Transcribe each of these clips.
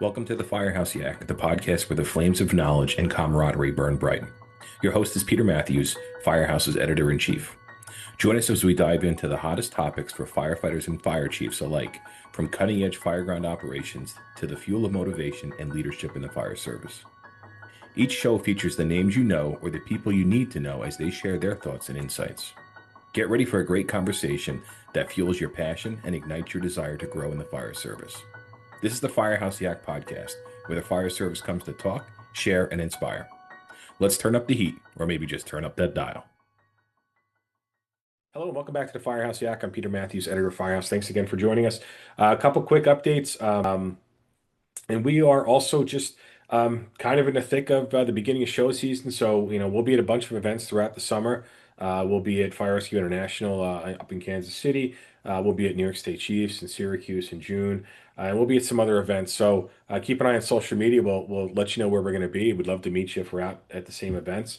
Welcome to the Firehouse Yak, the podcast where the flames of knowledge and camaraderie burn bright. Your host is Peter Matthews, Firehouse's editor-in-chief. Join us as we dive into the hottest topics for firefighters and fire chiefs alike, from cutting-edge fireground operations to the fuel of motivation and leadership in the fire service. Each show features the names you know or the people you need to know as they share their thoughts and insights. Get ready for a great conversation that fuels your passion and ignites your desire to grow in the fire service. This is the Firehouse Yak podcast, where the fire service comes to talk, share, and inspire. Let's turn up the heat, or maybe just turn up that dial. Hello, and welcome back to the Firehouse Yak. I'm Peter Matthews, editor of Firehouse. Thanks again for joining us. A couple quick updates, and we are also just kind of in the thick of the beginning of show season. So, we'll be at a bunch of events throughout the summer. We'll be at Fire Rescue International up in Kansas City. We'll be at New York State Chiefs in Syracuse in June. And we'll be at some other events. So keep an eye on social media. We'll let you know where we're going to be. We'd love to meet you if we're out at the same events.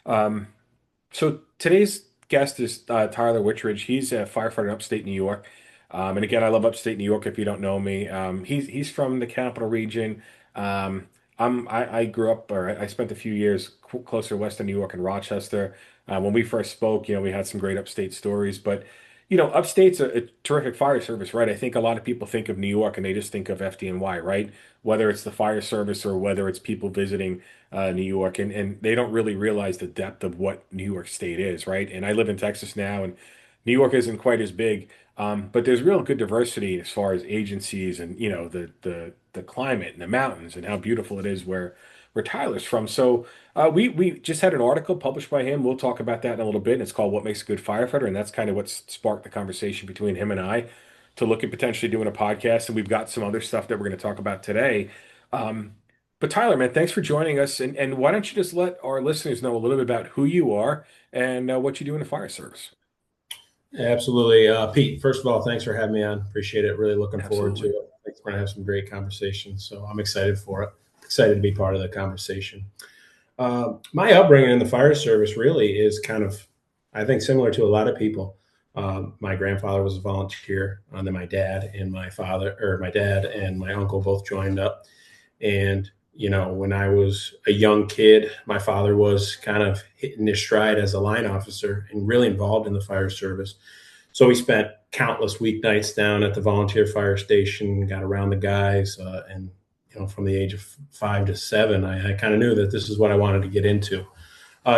So today's guest is Tyler Whittredge. He's a firefighter in upstate New York. And again, I love upstate New York. If you don't know me, he's from the capital region. I grew up, or I spent a few years closer to Western New York in Rochester. When we first spoke, we had some great upstate stories, but upstate's a terrific fire service, right? I think a lot of people think of New York and they just think of FDNY, right? Whether it's the fire service or whether it's people visiting New York, and they don't really realize the depth of what New York State is, right? And I live in Texas now, and New York isn't quite as big, but there's real good diversity as far as agencies and the climate and the mountains and how beautiful it is where Tyler's from. So we just had an article published by him. We'll talk about that in a little bit. And it's called "What Makes a Good Firefighter," and that's kind of what sparked the conversation between him and I to look at potentially doing a podcast. And we've got some other stuff that we're going to talk about today. But Tyler, man, thanks for joining us. And why don't you just let our listeners know a little bit about who you are and what you do in the fire service? Absolutely. Pete, first of all, thanks for having me on. Appreciate it. Really looking forward to Absolutely. it. I think we're going to have some great conversations. So I'm excited for it. Excited to be part of the conversation. My upbringing in the fire service really is kind of, I think, similar to a lot of people. My grandfather was a volunteer, and then my dad and my dad and my uncle both joined up. And when I was a young kid, my father was kind of hitting his stride as a line officer and really involved in the fire service. So we spent countless weeknights down at the volunteer fire station, got around the guys, and from the age of 5 to 7, I kind of knew that this is what I wanted to get into.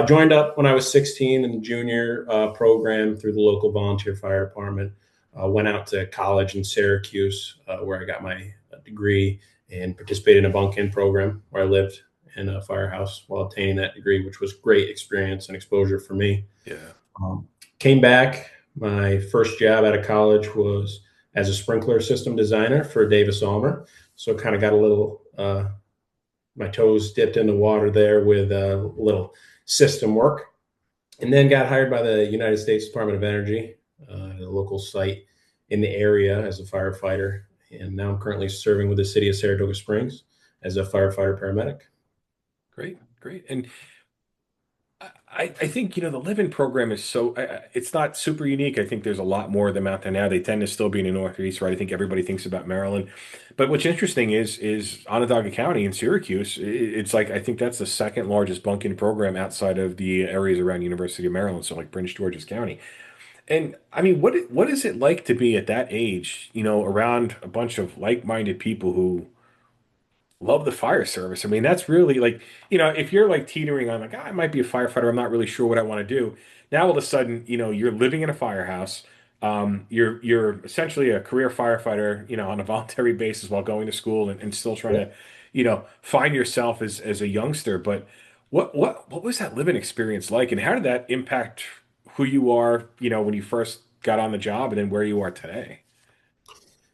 Joined up when I was 16 in the junior program through the local volunteer fire department. Went out to college in Syracuse, where I got my degree, and participated in a bunk-in program where I lived in a firehouse while obtaining that degree, which was great experience and exposure for me. Yeah. Came back. My first job out of college was as a sprinkler system designer for Davis Almer. So kind of got a little, my toes dipped in the water there with a little system work. And then got hired by the United States Department of Energy, at a local site in the area as a firefighter. And now I'm currently serving with the city of Saratoga Springs as a firefighter paramedic. Great, great. And I think, the live-in program is it's not super unique. I think there's a lot more of them out there now. They tend to still be in the Northeast, right? I think everybody thinks about Maryland. But what's interesting is Onondaga County in Syracuse, it's like, I think that's the second largest bunk-in program outside of the areas around University of Maryland. So like Prince George's County. And I mean, what is it like to be at that age, around a bunch of like-minded people who love the fire service? I mean, that's really like, if you're like teetering on like, I might be a firefighter, I'm not really sure what I want to do. Now all of a sudden, you're living in a firehouse. You're essentially a career firefighter, on a voluntary basis while going to school and still trying to, find yourself as a youngster. But what was that living experience like, and how did that impact who you are, when you first got on the job and then where you are today?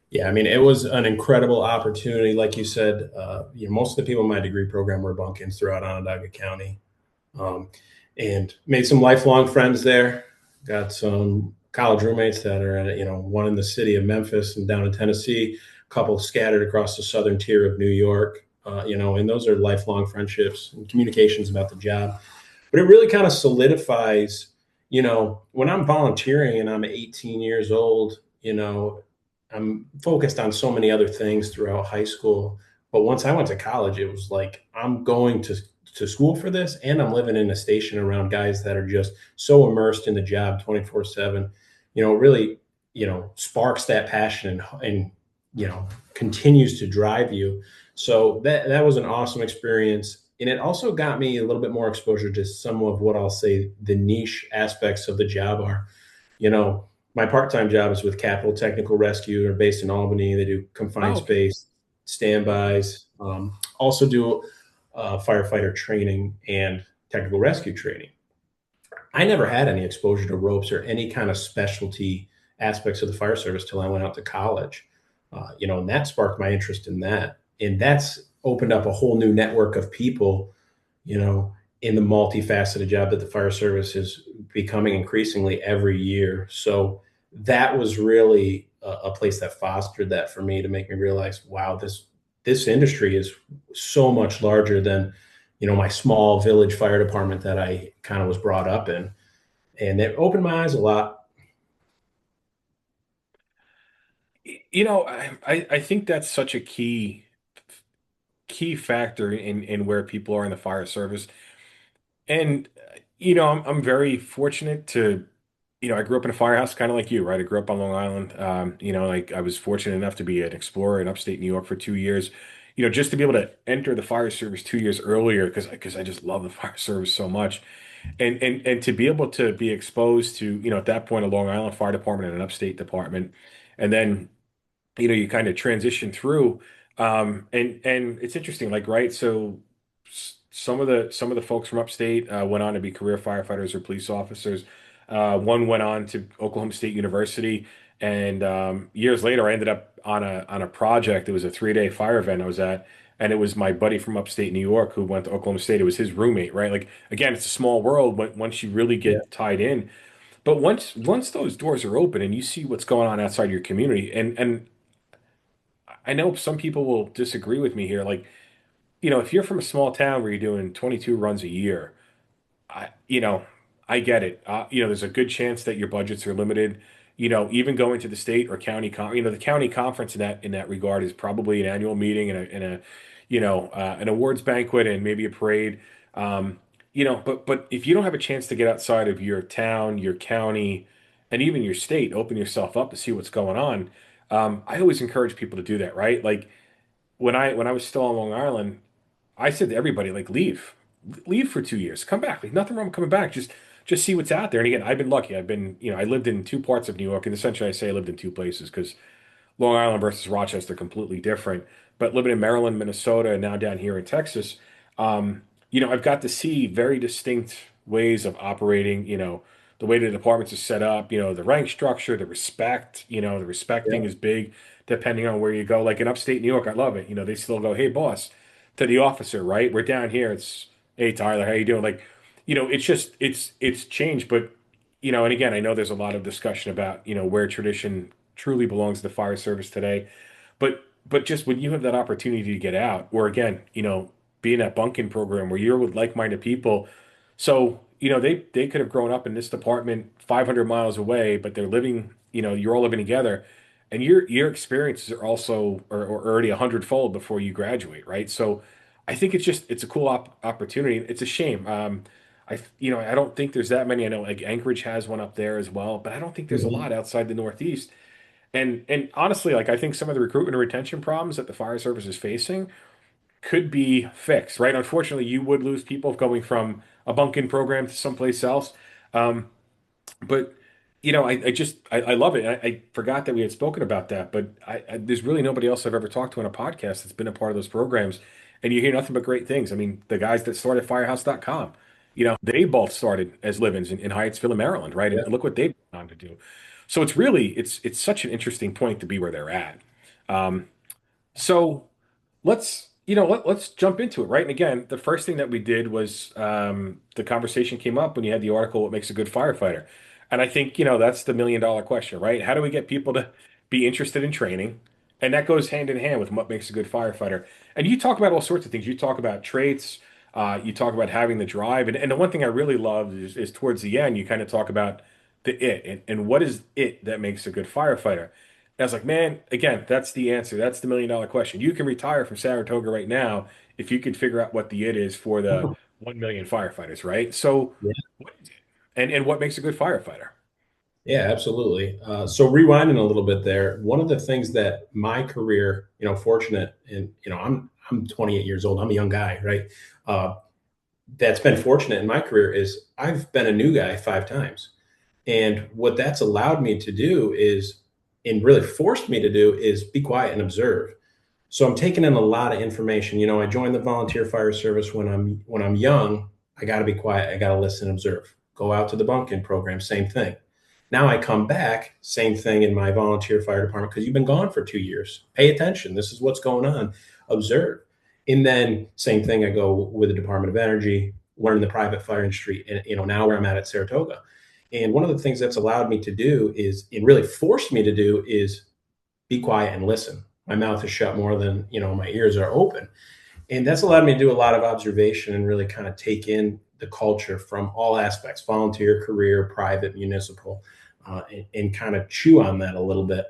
Yeah, I mean, it was an incredible opportunity. Like you said, most of the people in my degree program were bunk-ins throughout Onondaga County, um, and made some lifelong friends there. Got some college roommates that are, one in the city of Memphis and down in Tennessee, a couple scattered across the southern tier of New York, and those are lifelong friendships and communications about the job. But it really kind of solidifies, when I'm volunteering and I'm 18 years old, I'm focused on so many other things throughout high school, But once I went to college, it was like I'm going to school for this, and I'm living in a station around guys that are just so immersed in the job 24/7. Really, sparks that passion and continues to drive you. So that was an awesome experience. And it also got me a little bit more exposure to some of what I'll say the niche aspects of the job are. You know, my part-time job is with Capital Technical Rescue. They're based in Albany. They do confined Oh, okay. space standbys. Also do firefighter training and technical rescue training. I never had any exposure to ropes or any kind of specialty aspects of the fire service till I went out to college. And that sparked my interest in that, and that's opened up a whole new network of people you know, in the multifaceted job that the fire service is becoming increasingly every year. So that was really a place that fostered that for me to make me realize, wow, this industry is so much larger than, my small village fire department that I kind of was brought up in. And it opened my eyes a lot. I think that's such a key factor in where people are in the fire service. And I'm very fortunate to, I grew up in a firehouse kind of like you, right? I grew up on Long Island. Like I was fortunate enough to be an explorer in upstate New York for 2 years. Just to be able to enter the fire service 2 years earlier because I just love the fire service so much. And to be able to be exposed to, at that point, a Long Island Fire Department and an upstate department. And then you kind of transition through and it's interesting, like, right, so some of the folks from upstate went on to be career firefighters or police officers. One went on to Oklahoma State University, and years later I ended up on a project. It was a 3-day fire event I was at, and it was my buddy from upstate New York who went to Oklahoma State. It was his roommate, right? Like, again, it's a small world once you really Yeah. get tied in. But once those doors are open and you see what's going on outside your community, and I know some people will disagree with me here. Like, if you're from a small town where you're doing 22 runs a year, I, you know, I get it. There's a good chance that your budgets are limited. Even going to the state or county the county conference in that regard is probably an annual meeting and an awards banquet and maybe a parade. But if you don't have a chance to get outside of your town, your county, and even your state, open yourself up to see what's going on. I always encourage people to do that, right? Like when I was still on Long Island, I said to everybody, like, leave for 2 years, come back. Like, nothing wrong with coming back. Just see what's out there. And again, I've been lucky. I lived in two parts of New York, and essentially I say I lived in two places because Long Island versus Rochester completely different. But living in Maryland, Minnesota, and now down here in Texas, I've got to see very distinct ways of operating. The way the departments are set up. The rank structure, the respect. The respecting Yeah. is big depending on where you go. Like in upstate New York, I love it. They still go, "Hey, boss," to the officer, right? We're down here. It's, "Hey, Tyler, how you doing?" Like, it's just it's changed, but and again, I know there's a lot of discussion about where tradition truly belongs to the fire service today. But just when you have that opportunity to get out, or again, be in that bunking program where you're with like-minded people. So, they could have grown up in this department 500 miles away, but they're living, you're all living together, and your experiences are also are already 100-fold before you graduate, right? So, I think it's a cool opportunity. It's a shame. I don't think there's that many. I know like Anchorage has one up there as well, but I don't think there's a Mhm. lot outside the Northeast. And honestly, like I think some of the recruitment and retention problems that the fire service is facing could be fixed, right? Unfortunately, you would lose people going from a bunk-in program to someplace else. Um, but I love it. I forgot that we had spoken about that, but there's really nobody else I've ever talked to on a podcast that's been a part of those programs, and you hear nothing but great things. I mean, the guys that started Firehouse.com, they both started as live-ins in Hyattsville, Maryland, right? And Yeah. look what they've gone on to do. So it's such an interesting point to be where they're at. Um, so let's jump into it, right? And again, the first thing that we did was the conversation came up when you had the article, "What makes a good firefighter?" And I think that's the million-dollar question, right? How do we get people to be interested in training? And that goes hand in hand with what makes a good firefighter. And you talk about all sorts of things. You talk about traits. You talk about having the drive. And the one thing I really love is towards the end, you kind of talk about the it and what is it that makes a good firefighter. I was like, man, again, that's the answer. That's the $1 million question. You can retire from Saratoga right now if you could figure out what the it is for the 1 million firefighters, right? So, Yeah, and what makes a good firefighter? yeah, absolutely. So rewinding a little bit there, one of the things that my career, fortunate, and I'm 28 years old. I'm a young guy, right? Uh, that's been fortunate in my career is I've been a new guy 5 times. And what that's allowed me to do is, and really forced me to do, is be quiet and observe. So I'm taking in a lot of information. I joined the volunteer fire service when I'm young. I got to be quiet. I got to listen and observe. Go out to the bunkering program, same thing. Now I come back, same thing in my volunteer fire department because you've been gone for 2 years. Pay attention. This is what's going on. Observe. And then same thing. I go with the Department of Energy, learn the private fire industry, and now where I'm at Saratoga. And one of the things that's allowed me to do is, and really forced me to do, is be quiet and listen. My mouth is shut more than my ears are open, and that's allowed me to do a lot of observation and really kind of take in the culture from all aspects: volunteer, career, private, municipal, and kind of chew on that a little bit.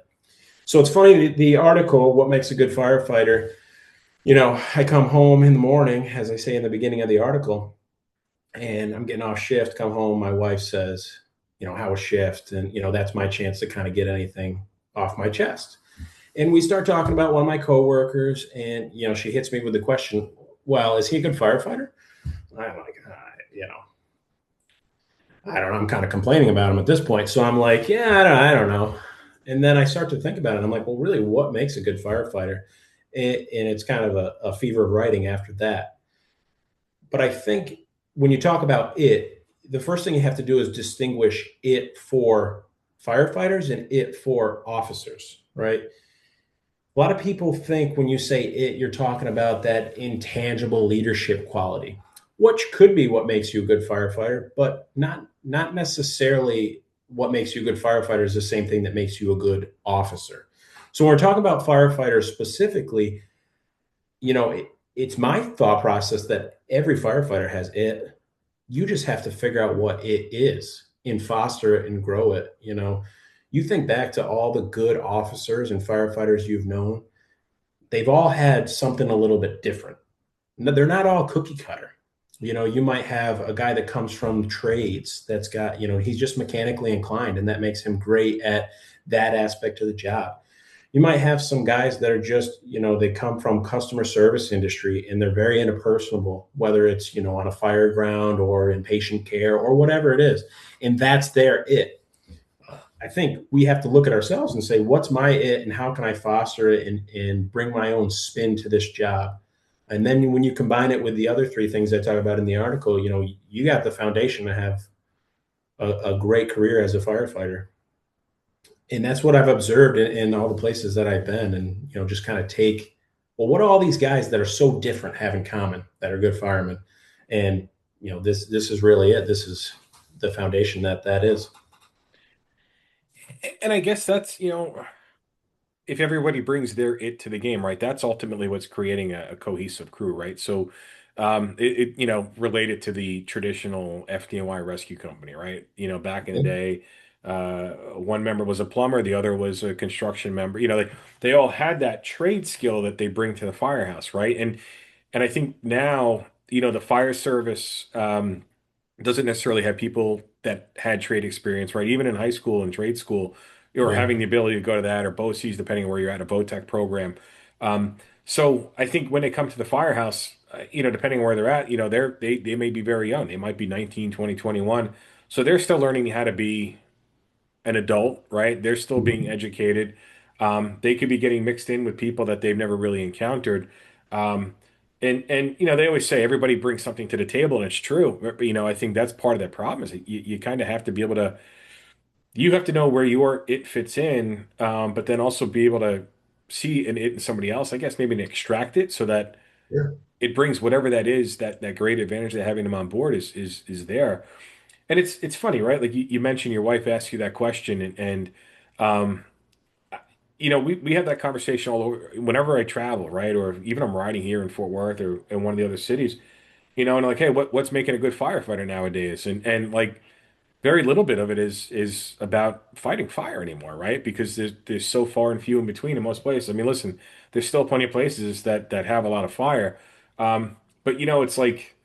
So it's funny, the article, "What Makes a Good Firefighter." I come home in the morning, as I say in the beginning of the article, and I'm getting off shift. Come home, my wife says, "How was shift?" And that's my chance to kind of get anything off my chest. And we start talking about one of my coworkers, and she hits me with the question, "Well, is he a good firefighter?" I'm like, I don't know. I'm kind of complaining about him at this point, so I'm like, yeah, I don't know. And then I start to think about it. And I'm like, well, really, what makes a good firefighter? And it's kind of a fever of writing after that. But I think when you talk about it, the first thing you have to do is distinguish it for firefighters and it for officers, right? A lot of people think when you say it, you're talking about that intangible leadership quality, which could be what makes you a good firefighter, but not necessarily what makes you a good firefighter is the same thing that makes you a good officer. So when we're talking about firefighters specifically, it's my thought process that every firefighter has it. You just have to figure out what it is and foster it and grow it. You think back to all the good officers and firefighters you've known, they've all had something a little bit different. No, they're not all cookie cutter. You might have a guy that comes from trades that's got, he's just mechanically inclined and that makes him great at that aspect of the job. You might have some guys that are just, they come from customer service industry and they're very interpersonable, whether it's, on a fire ground or in patient care or whatever it is. And that's their it. I think we have to look at ourselves and say, what's my it and how can I foster it and bring my own spin to this job? And then when you combine it with the other three things I talk about in the article, you got the foundation to have a great career as a firefighter. And that's what I've observed in all the places that I've been. And, just kind of take, well, what do all these guys that are so different have in common that are good firemen? And, this is really it. This is the foundation that is. And I guess that's, if everybody brings their it to the game, right, that's ultimately what's creating a cohesive crew, right? So, related to the traditional FDNY rescue company, right? Back in the day, one member was a plumber, the other was a construction member. They all had that trade skill that they bring to the firehouse, right? And I think now, the fire service doesn't necessarily have people that had trade experience, right? Even in high school and trade school, you're Yeah. having the ability to go to that or BOCES, depending on where you're at, a BOTEC program. So I think when they come to the firehouse, depending on where they're at, they may be very young. They might be 19, 20, 21. So they're still learning how to be an adult, right? They're still being Mhm. educated. They could be getting mixed in with people that they've never really encountered. Um, and they always say everybody brings something to the table, and it's true. But, I think that's part of the problem is that you kind of have to be able to you have to know where your it fits in, but then also be able to see an it in somebody else. I guess maybe and extract it so that Yeah. it brings whatever that is that great advantage that having them on board is there. And it's funny, right? Like you mentioned, your wife asked you that question, and um, we have that conversation all over whenever I travel, right? Or even I'm riding here in Fort Worth or in one of the other cities, and like, hey, what's making a good firefighter nowadays? And like, very little bit of it is about fighting fire anymore, right? Because there's so far and few in between in most places. I mean, listen, there's still plenty of places that have a lot of fire. But it's like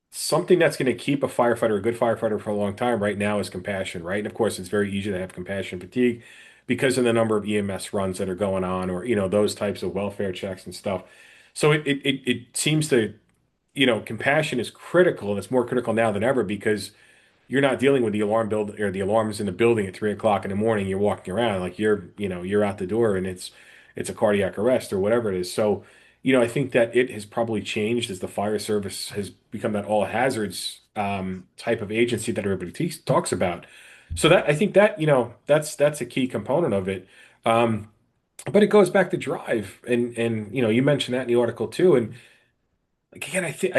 something that's going to keep a firefighter, a good firefighter for a long time right now is compassion, right? And of course, it's very easy to have compassion fatigue because of the number of EMS runs that are going on or, those types of welfare checks and stuff. So it seems to, compassion is critical and it's more critical now than ever because you're not dealing with the alarm build or the alarms in the building at 3 o'clock in the morning. You're walking around like you're out the door and it's a cardiac arrest or whatever it is. So, I think that it has probably changed as the fire service has become that all hazards type of agency that everybody talks about. So that I think that, that's a key component of it. Um, but it goes back to drive and you mentioned that in the article too. And like, again, I think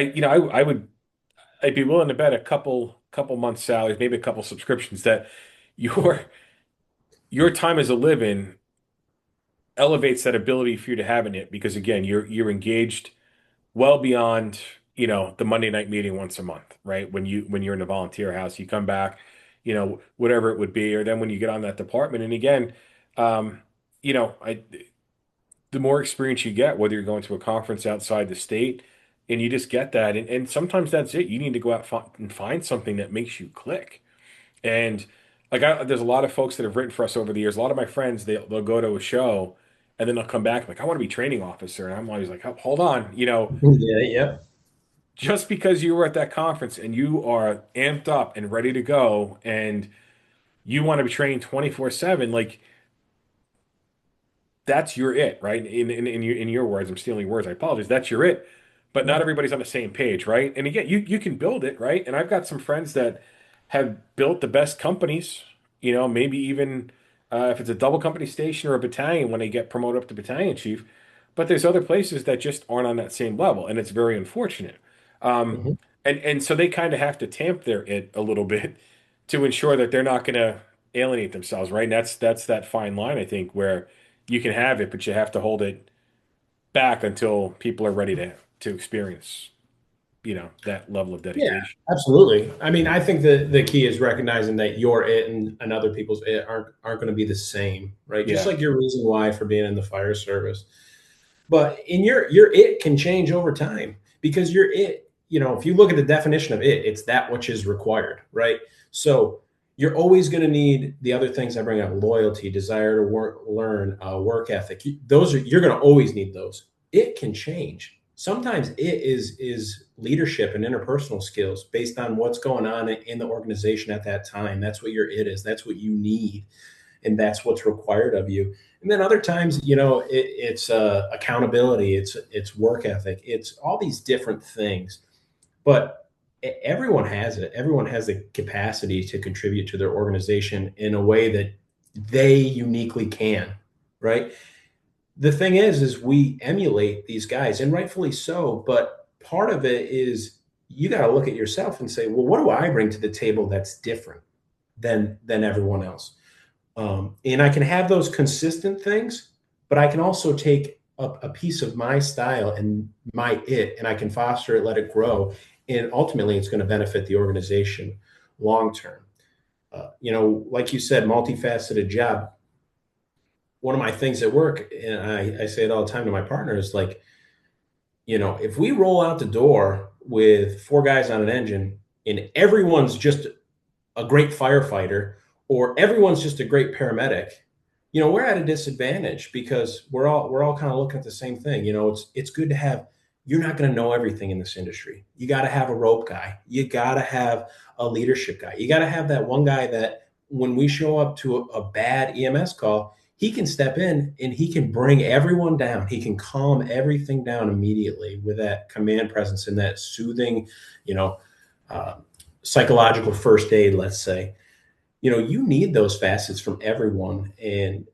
I'd be willing to bet a couple months salaries, maybe a couple subscriptions that your your time as a live-in elevates that ability for you to have in it because again, you're engaged well beyond, the Monday night meeting once a month, right? When you're in the volunteer house, you come back, whatever it would be, or then when you get on that department. And again, I the more experience you get, whether you're going to a conference outside the state, and you just get that, and sometimes that's it. You need to go out and find something that makes you click. And like there's a lot of folks that have written for us over the years. A lot of my friends, they'll go to a show and then they'll come back like, I want to be training officer. And I'm always like, "Oh, hold on, Yeah, yeah, just because you were at that conference and you are amped up and ready to go and you want to be trained 24/7, like that's your it, right? In your words, I'm stealing words. I apologize. That's your it. But not yeah. everybody's on the same page, right? And again, you can build it, right? And I've got some friends that have built the best companies, maybe even if it's a double company station or a battalion when they get promoted up to battalion chief. But there's other places that just aren't on that same level, and it's very unfortunate. Um, Mhm. and so they kind of have to tamp their it a little bit to ensure that they're not going to alienate themselves, right? And that's that fine line, I think, where you can have it, but you have to hold it back until people are ready to experience, that level of Yeah, dedication. absolutely. I mean, I think the key is recognizing that your it and other people's it aren't going to be the same, right? Just Yeah. like your reason why for being in the fire service. But in your it can change over time because your it, if you look at the definition of it, it's that which is required, right? So you're always going to need the other things I bring up: loyalty, desire to work, learn, work ethic. Those are you're going to always need those. It can change. Sometimes it is leadership and interpersonal skills based on what's going on in the organization at that time. That's what your it is. That's what you need, and that's what's required of you. And then other times, it's accountability, it's work ethic, it's all these different things. But everyone has it. Everyone has the capacity to contribute to their organization in a way that they uniquely can, right? The thing is we emulate these guys, and rightfully so. But part of it is you got to look at yourself and say, well, what do I bring to the table that's different than everyone else? And I can have those consistent things, but I can also take a piece of my style and my it, and I can foster it, let it grow, and ultimately it's going to benefit the organization long term. Like you said, multifaceted job. One of my things at work, and I say it all the time to my partner, is like, if we roll out the door with four guys on an engine and everyone's just a great firefighter or everyone's just a great paramedic, we're at a disadvantage because we're all kind of looking at the same thing. It's good to have. You're not going to know everything in this industry. You got to have a rope guy. You got to have a leadership guy. You got to have that one guy that when we show up to a bad EMS call, he can step in and he can bring everyone down. He can calm everything down immediately with that command presence and that soothing, you know, uh, psychological first aid, let's say. You need those facets from everyone. And,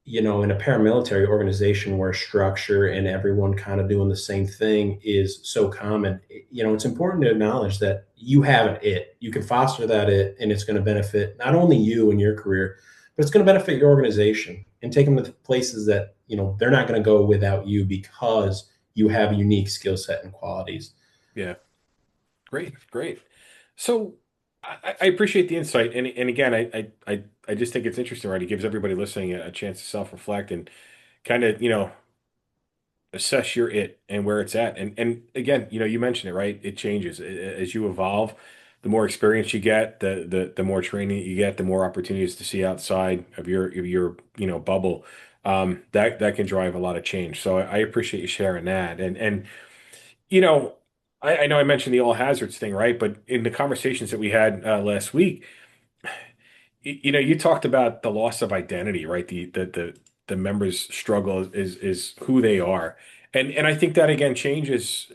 in a paramilitary organization where structure and everyone kind of doing the same thing is so common, it's important to acknowledge that you have it. You can foster that it, and it's going to benefit not only you and your career, but it's going to benefit your organization and take them to places that, they're not going to go without you because you have a unique skill set and qualities. Yeah. Great. Great. So I appreciate the insight, and again, I just think it's interesting, right? It gives everybody listening a chance to self-reflect and kind of, assess your it and where it's at. And again, you mentioned it, right? It changes as you evolve. The more experience you get, the more training you get, the more opportunities to see outside of your bubble. That can drive a lot of change. So I appreciate you sharing that. And you know, I know I mentioned the all hazards thing, right? But in the conversations that we had last week, you talked about the loss of identity, right? The members' struggle is who they are, and I think that again changes,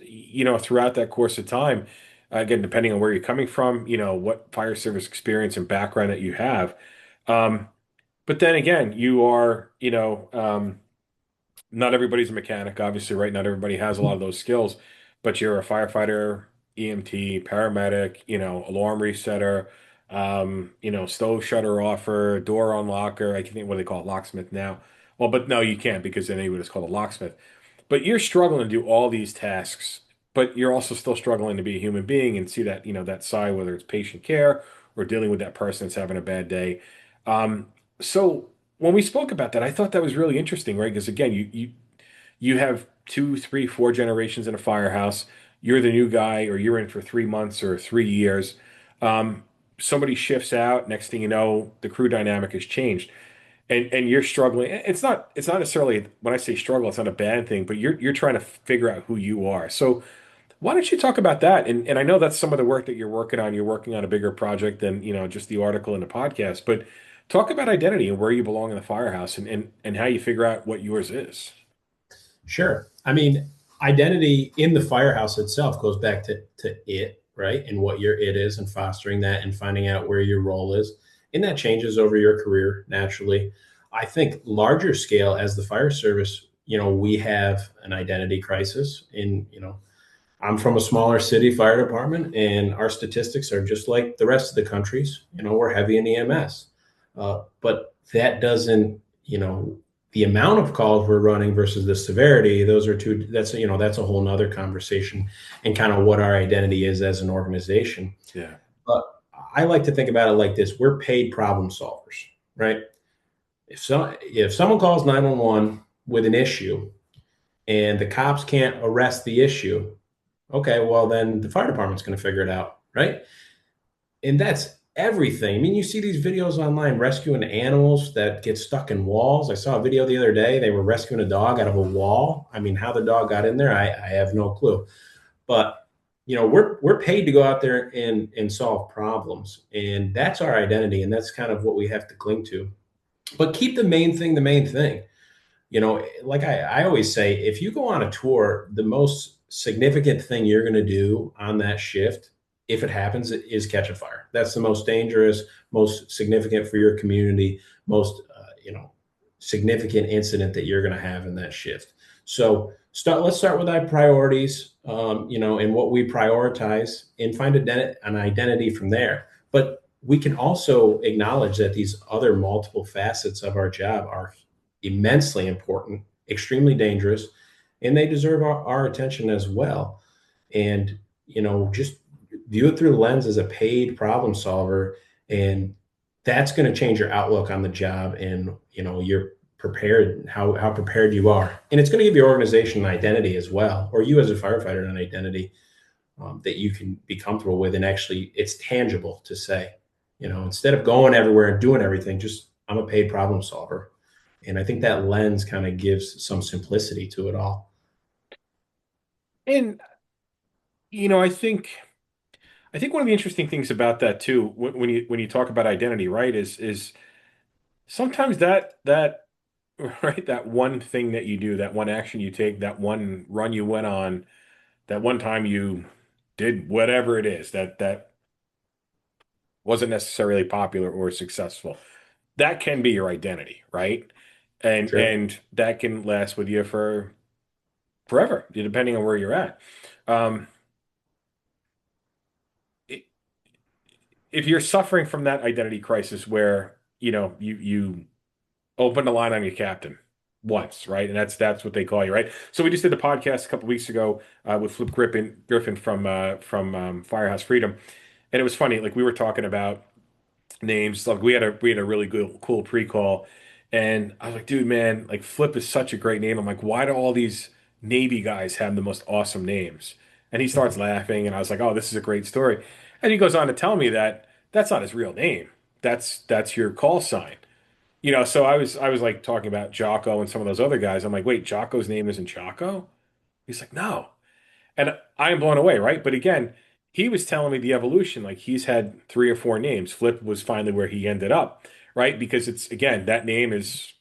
throughout that course of time. Again, depending on where you're coming from, what fire service experience and background that you have. Um, but then again, you are, not everybody's a mechanic, obviously, right? Not everybody has a lot of those skills, but you're a firefighter, EMT, paramedic, alarm resetter, stove shutter offer, door unlocker. I can think what they call it, locksmith now. Well, but no, you can't because then they would just call it locksmith. But you're struggling to do all these tasks, but you're also still struggling to be a human being and see that, that side, whether it's patient care or dealing with that person that's having a bad day. So when we spoke about that, I thought that was really interesting, right? Because again, you have two, three, four generations in a firehouse. You're the new guy, or you're in for 3 months or 3 years. Um, Somebody shifts out. Next thing you know, the crew dynamic has changed, and you're struggling. It's not necessarily when I say struggle, it's not a bad thing, but you're trying to figure out who you are. So why don't you talk about that? And I know that's some of the work that you're working on. You're working on a bigger project than, just the article and the podcast, but talk about identity and where you belong in the firehouse and how you figure out what yours is. Sure. I mean, identity in the firehouse itself goes back to it, right? And what your it is and fostering that and finding out where your role is. And that changes over your career naturally. I think larger scale as the fire service, we have an identity crisis. I'm from a smaller city fire department, and our statistics are just like the rest of the countries. We're heavy in EMS, but that doesn't, the amount of calls we're running versus the severity. Those are two. That's a whole nother conversation, and kind of what our identity is as an organization. Yeah. But I like to think about it like this: we're paid problem solvers, right? If someone calls 911 with an issue and the cops can't arrest the issue, okay, well then the fire department's going to figure it out, right? And that's everything. I mean, you see these videos online rescuing animals that get stuck in walls. I saw a video the other day. They were rescuing a dog out of a wall. I mean, how the dog got in there, I have no clue. But we're paid to go out there and solve problems, and that's our identity, and that's kind of what we have to cling to. But keep the main thing the main thing. Like I always say, if you go on a tour, the most significant thing you're going to do on that shift, if it happens, is catch a fire. That's the most dangerous, most significant for your community, most, significant incident that you're going to have in that shift. So let's start with our priorities, and what we prioritize, and find an identity from there. But we can also acknowledge that these other multiple facets of our job are immensely important, extremely dangerous, and they deserve our attention as well. And, just view it through the lens as a paid problem solver. And that's going to change your outlook on the job, and, you're prepared, how prepared you are. And it's going to give your organization an identity as well, or you as a firefighter an identity, that you can be comfortable with. And actually it's tangible to say, instead of going everywhere and doing everything, just I'm a paid problem solver. And I think that lens kind of gives some simplicity to it all. And I think one of the interesting things about that too, when you talk about identity, right, is sometimes that right, that one thing that you do, that one action you take, that one run you went on, that one time you did whatever it is that wasn't necessarily popular or successful. That can be your identity, right? And Sure. and that can last with you for forever, depending on where you're at. Um, i- if you're suffering from that identity crisis where, you open the line on your captain once, right? And that's what they call you, right? So we just did the podcast a couple weeks ago with Flip Griffin from Firehouse Freedom. And it was funny, like we were talking about names. Like we had a really good cool pre-call, and I was like, dude, man, like Flip is such a great name. I'm like, why do all these Navy guys have the most awesome names? And he starts laughing, and I was like, oh, this is a great story. And he goes on to tell me that that's not his real name. That's your call sign. So I was like talking about Jocko and some of those other guys. I'm like, wait, Jocko's name isn't Jocko? He's like, no. And I am blown away, right? But again, he was telling me the evolution. Like he's had three or four names. Flip was finally where he ended up, right? Because it's again, that name is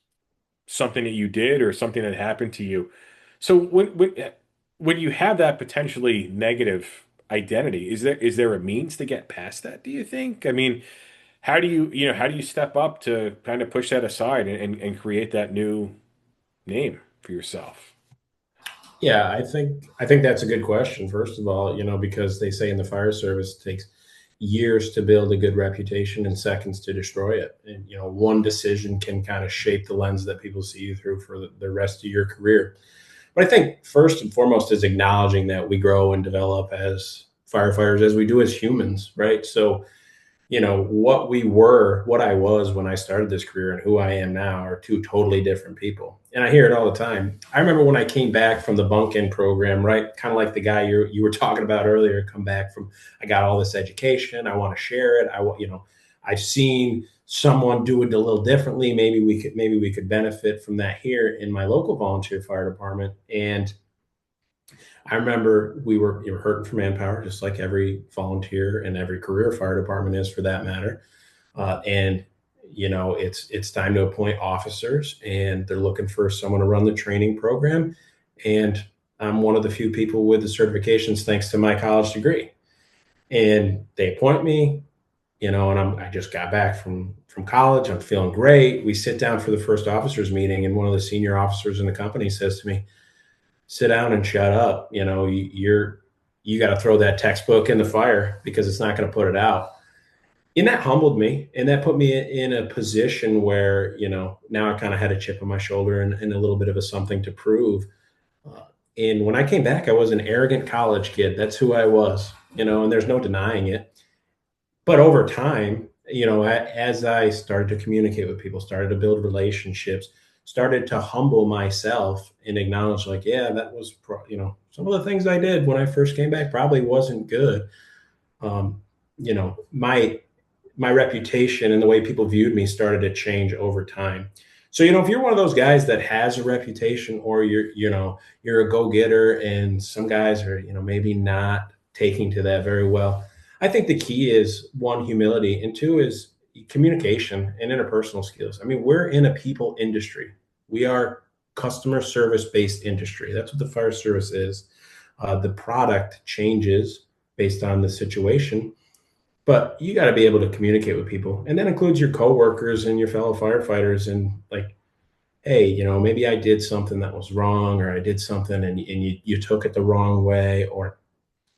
something that you did or something that happened to you. So when you have that potentially negative identity, is there a means to get past that, do you think? I mean, how do you step up to kind of push that aside and create that new name for yourself? Yeah, I think that's a good question. First of all, because they say in the fire service it takes years to build a good reputation and seconds to destroy it. And one decision can kind of shape the lens that people see you through for the rest of your career. But I think first and foremost is acknowledging that we grow and develop as firefighters as we do as humans, right? So what I was when I started this career and who I am now are two totally different people. And I hear it all the time. I remember when I came back from the bunk in program, right? Kind of like the guy you were talking about earlier, come back from, I got all this education. I want to share it. I've seen someone do it a little differently. Maybe we could benefit from that here in my local volunteer fire department. And I remember you were hurting for manpower, just like every volunteer and every career fire department is for that matter. And it's time to appoint officers, and they're looking for someone to run the training program. And I'm one of the few people with the certifications, thanks to my college degree. And they appoint me, and I just got back from college. I'm feeling great. We sit down for the first officers meeting, and one of the senior officers in the company says to me, sit down and shut up. You got to throw that textbook in the fire because it's not going to put it out. And that humbled me, and that put me in a position where now I kind of had a chip on my shoulder and a little bit of a something to prove. Uh, and when I came back, I was an arrogant college kid. That's who I was, and there's no denying it. But over time, as I started to communicate with people, started to build relationships, started to humble myself and acknowledge, like, yeah, that was, some of the things I did when I first came back probably wasn't good. Um, my reputation and the way people viewed me started to change over time. So, if you're one of those guys that has a reputation, or you're a go-getter, and some guys are, maybe not taking to that very well, I think the key is one, humility, and two is communication and interpersonal skills. I mean, we're in a people industry. We are customer service based industry. That's what the fire service is. The product changes based on the situation, but you got to be able to communicate with people, and that includes your coworkers and your fellow firefighters. And like, hey, maybe I did something that was wrong, or I did something and you took it the wrong way, or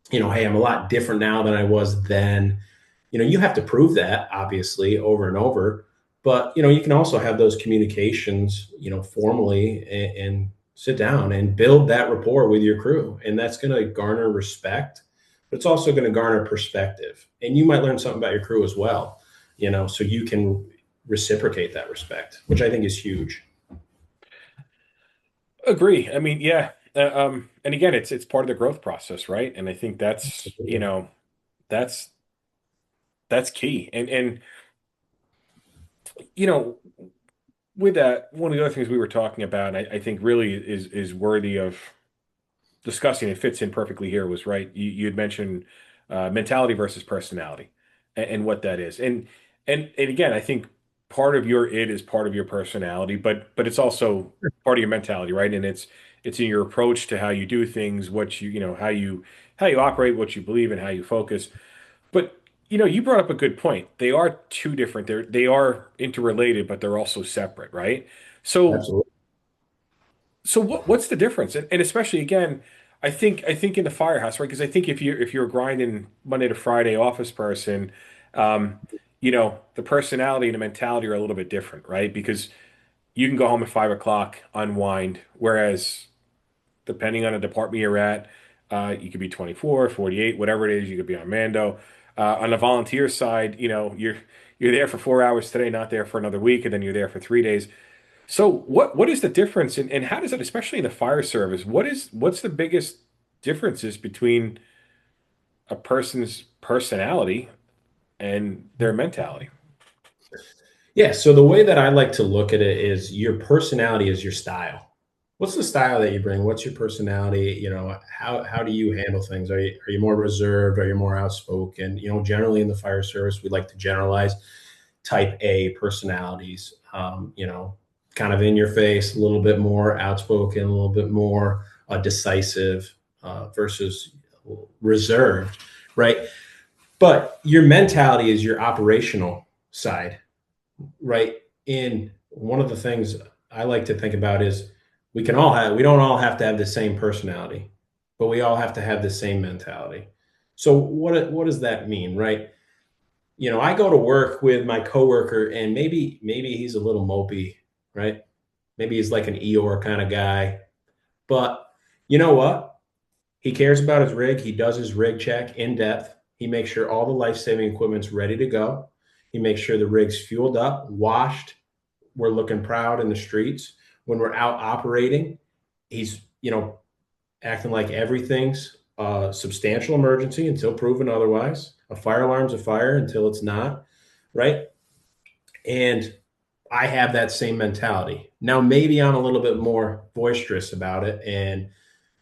hey, I'm a lot different now than I was then. You have to prove that obviously over and over, but you can also have those communications, formally, and sit down and build that rapport with your crew, and that's going to garner respect, but it's also going to garner perspective, and you might learn something about your crew as well, so you can reciprocate that respect, which I think is huge. Agree. I mean, yeah. And again, it's part of the growth process, right? And I think Absolutely. that's that's key. And you know, with that, one of the other things we were talking about, I think really is worthy of discussing. It fits in perfectly here. Was right. You had mentioned mentality versus personality, and what that is. And again, I think part of your it is part of your personality, but it's also part of your mentality, right? And it's in your approach to how you do things, what how you operate, what you believe, and how you focus. But you brought up a good point. They are two different. They are interrelated, but they're also separate, right? So Absolutely. so what's the difference? And especially again, I think in the firehouse, right? Because I think if you're a grinding Monday to Friday office person, um, the personality and the mentality are a little bit different, right? Because you can go home at 5 o'clock, unwind, whereas depending on the department you're at, you could be 24, 48, whatever it is, you could be on Mando. On the volunteer side, you're there for 4 hours today, not there for another week, and then you're there for 3 days. So what is the difference, and how does it, especially in the fire service, what's the biggest differences between a person's personality and their mentality? Yeah. So the way that I like to look at it is your personality is your style. What's the style that you bring? What's your personality? How do you handle things? Are you more reserved? Are you more outspoken? Generally in the fire service, we like to generalize type A personalities. Kind of in your face, a little bit more outspoken, a little bit more decisive versus reserved, right? But your mentality is your operational side, right? In one of the things I like to think about is we don't all have to have the same personality, but we all have to have the same mentality. So what does that mean, right? I go to work with my coworker and maybe he's a little mopey, right? Maybe he's like an Eeyore kind of guy. But you know what? He cares about his rig. He does his rig check in depth. He makes sure all the life-saving equipment's ready to go. He makes sure the rig's fueled up, washed. We're looking proud in the streets. When we're out operating, he's, acting like everything's a substantial emergency until proven otherwise. A fire alarm's a fire until it's not, right? And I have that same mentality. Now, maybe I'm a little bit more boisterous about it. And,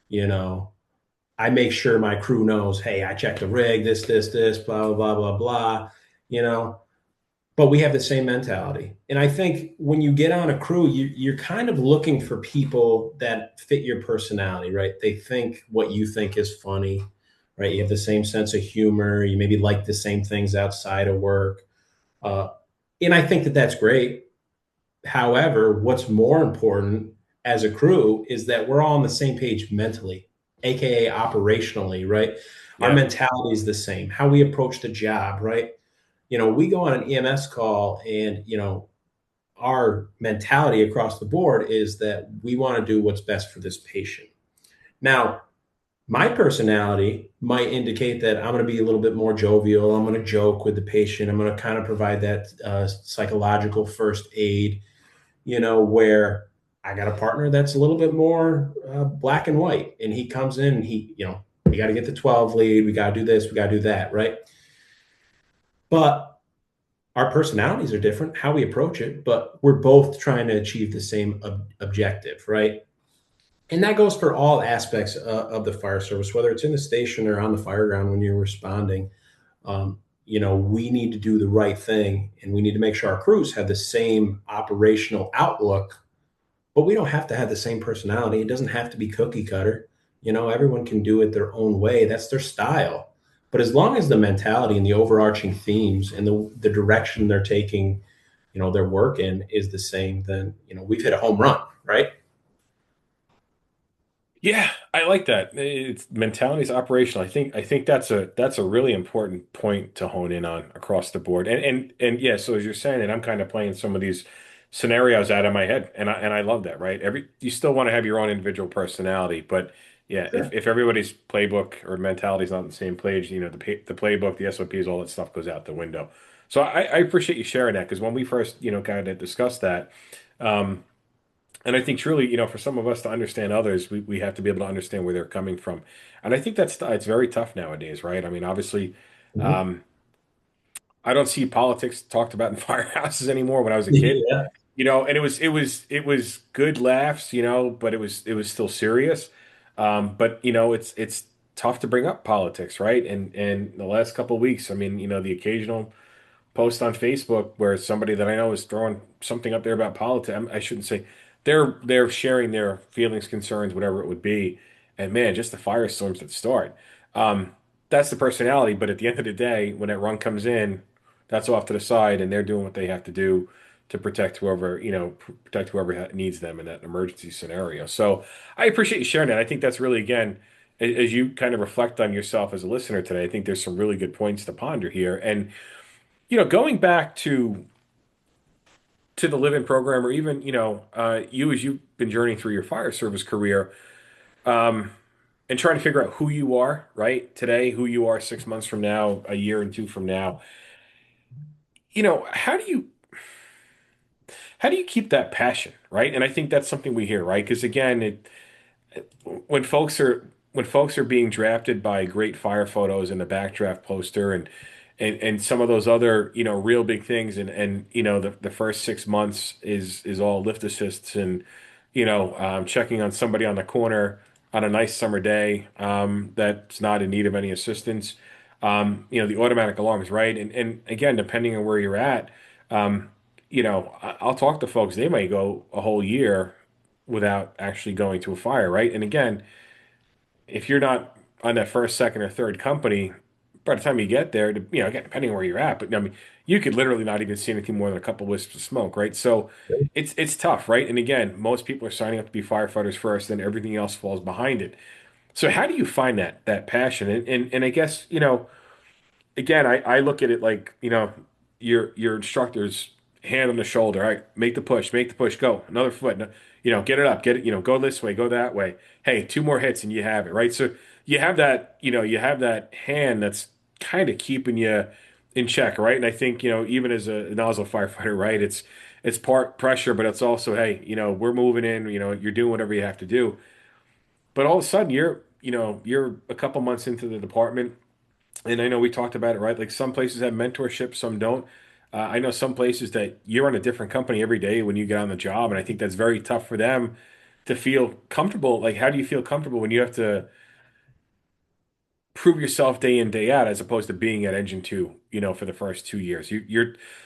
you know, I make sure my crew knows, hey, I checked the rig, this, blah, blah, blah, blah, blah, you know, but we have the same mentality. And I think when you get on a crew, you're kind of looking for people that fit your personality, right? They think what you think is funny, right? You have the same sense of humor. You maybe like the same things outside of work. Uh, and I think that that's great. However, what's more important as a crew is that we're all on the same page mentally, AKA operationally, right? Our Yeah. mentality is the same, how we approach the job, right? We go on an EMS call and, our mentality across the board is that we want to do what's best for this patient. Now, my personality might indicate that I'm going to be a little bit more jovial. I'm going to joke with the patient. I'm going to kind of provide that psychological first aid, where I got a partner that's a little bit more black and white. And he comes in and we got to get the 12 lead. We got to do this. We got to do that. Right. But our personalities are different, how we approach it, but we're both trying to achieve the same objective. Right. And that goes for all aspects of the fire service, whether it's in the station or on the fire ground when you're responding. We need to do the right thing and we need to make sure our crews have the same operational outlook, but we don't have to have the same personality. It doesn't have to be cookie cutter. Everyone can do it their own way. That's their style. But as long as the mentality and the overarching themes and the direction they're taking, their work in is the same, then, we've hit a home run, right? Yeah, I like that. It's mentality is operational. I think that's a really important point to hone in on across the board. And yeah, so as you're saying it, I'm kind of playing some of these scenarios out of my head, and I love that, right? You still want to have your own individual personality, but yeah, Sure. if everybody's playbook or mentality is not on the same page, the playbook, the SOPs, all that stuff goes out the window. So I appreciate you sharing that because when we first, kind of discussed that. Um, and I think truly, for some of us to understand others, we have to be able to understand where they're coming from. And I think it's very tough nowadays, right? I mean, obviously, Mhm. um, I don't see politics talked about in firehouses anymore. When I was a kid, Yeah. and it was good laughs, but it was still serious. But it's tough to bring up politics, right? And the last couple of weeks, I mean, the occasional post on Facebook where somebody that I know is throwing something up there about politics. I shouldn't say they're sharing their feelings, concerns, whatever it would be. And man, just the firestorms that start. Um, that's the personality, but at the end of the day, when that run comes in, that's off to the side, and they're doing what they have to do to protect whoever, protect whoever needs them in that emergency scenario. So I appreciate you sharing that. I think that's really, again, as you kind of reflect on yourself as a listener today, I think there's some really good points to ponder here. And going back to the live-in program, or even you as you've been journeying through your fire service career, and and trying to figure out who you are, right? Today, who you are 6 months from now, a year and two from now. How do you keep that passion, right? And I think that's something we hear, right? Because again, when folks are being drafted by great fire photos and a backdraft poster and some of those other real big things and the first 6 months is all lift assists and checking on somebody on the corner on a nice summer day that's not in need of any assistance, the automatic alarms, right? And again, depending on where you're at, um, I'll talk to folks, they might go a whole year without actually going to a fire, right? And again, if you're not on that first, second, or third company, by the time you get there, again, depending on where you're at, but I mean, you could literally not even see anything more than a couple wisps of smoke, right? So it's tough, right? And again, most people are signing up to be firefighters first, then everything else falls behind it. So how do you find that passion? And I guess, again, I look at it like, your instructor's hand on the shoulder. All right, make the push, go. Another foot, no, get it up, get it, go this way, go that way. Hey, two more hits and you have it, right? So you have that hand that's kind of keeping you in check, right? And I think, even as a nozzle firefighter, right, it's part pressure, but it's also, hey, we're moving in, you're doing whatever you have to do. But all of a sudden you're a couple months into the department, and I know we talked about it, right? Like some places have mentorship, some don't. I know some places that you're on a different company every day when you get on the job, and I think that's very tough for them to feel comfortable. Like, how do you feel comfortable when you have to prove yourself day in, day out, as opposed to being at Engine 2, for the first 2 years?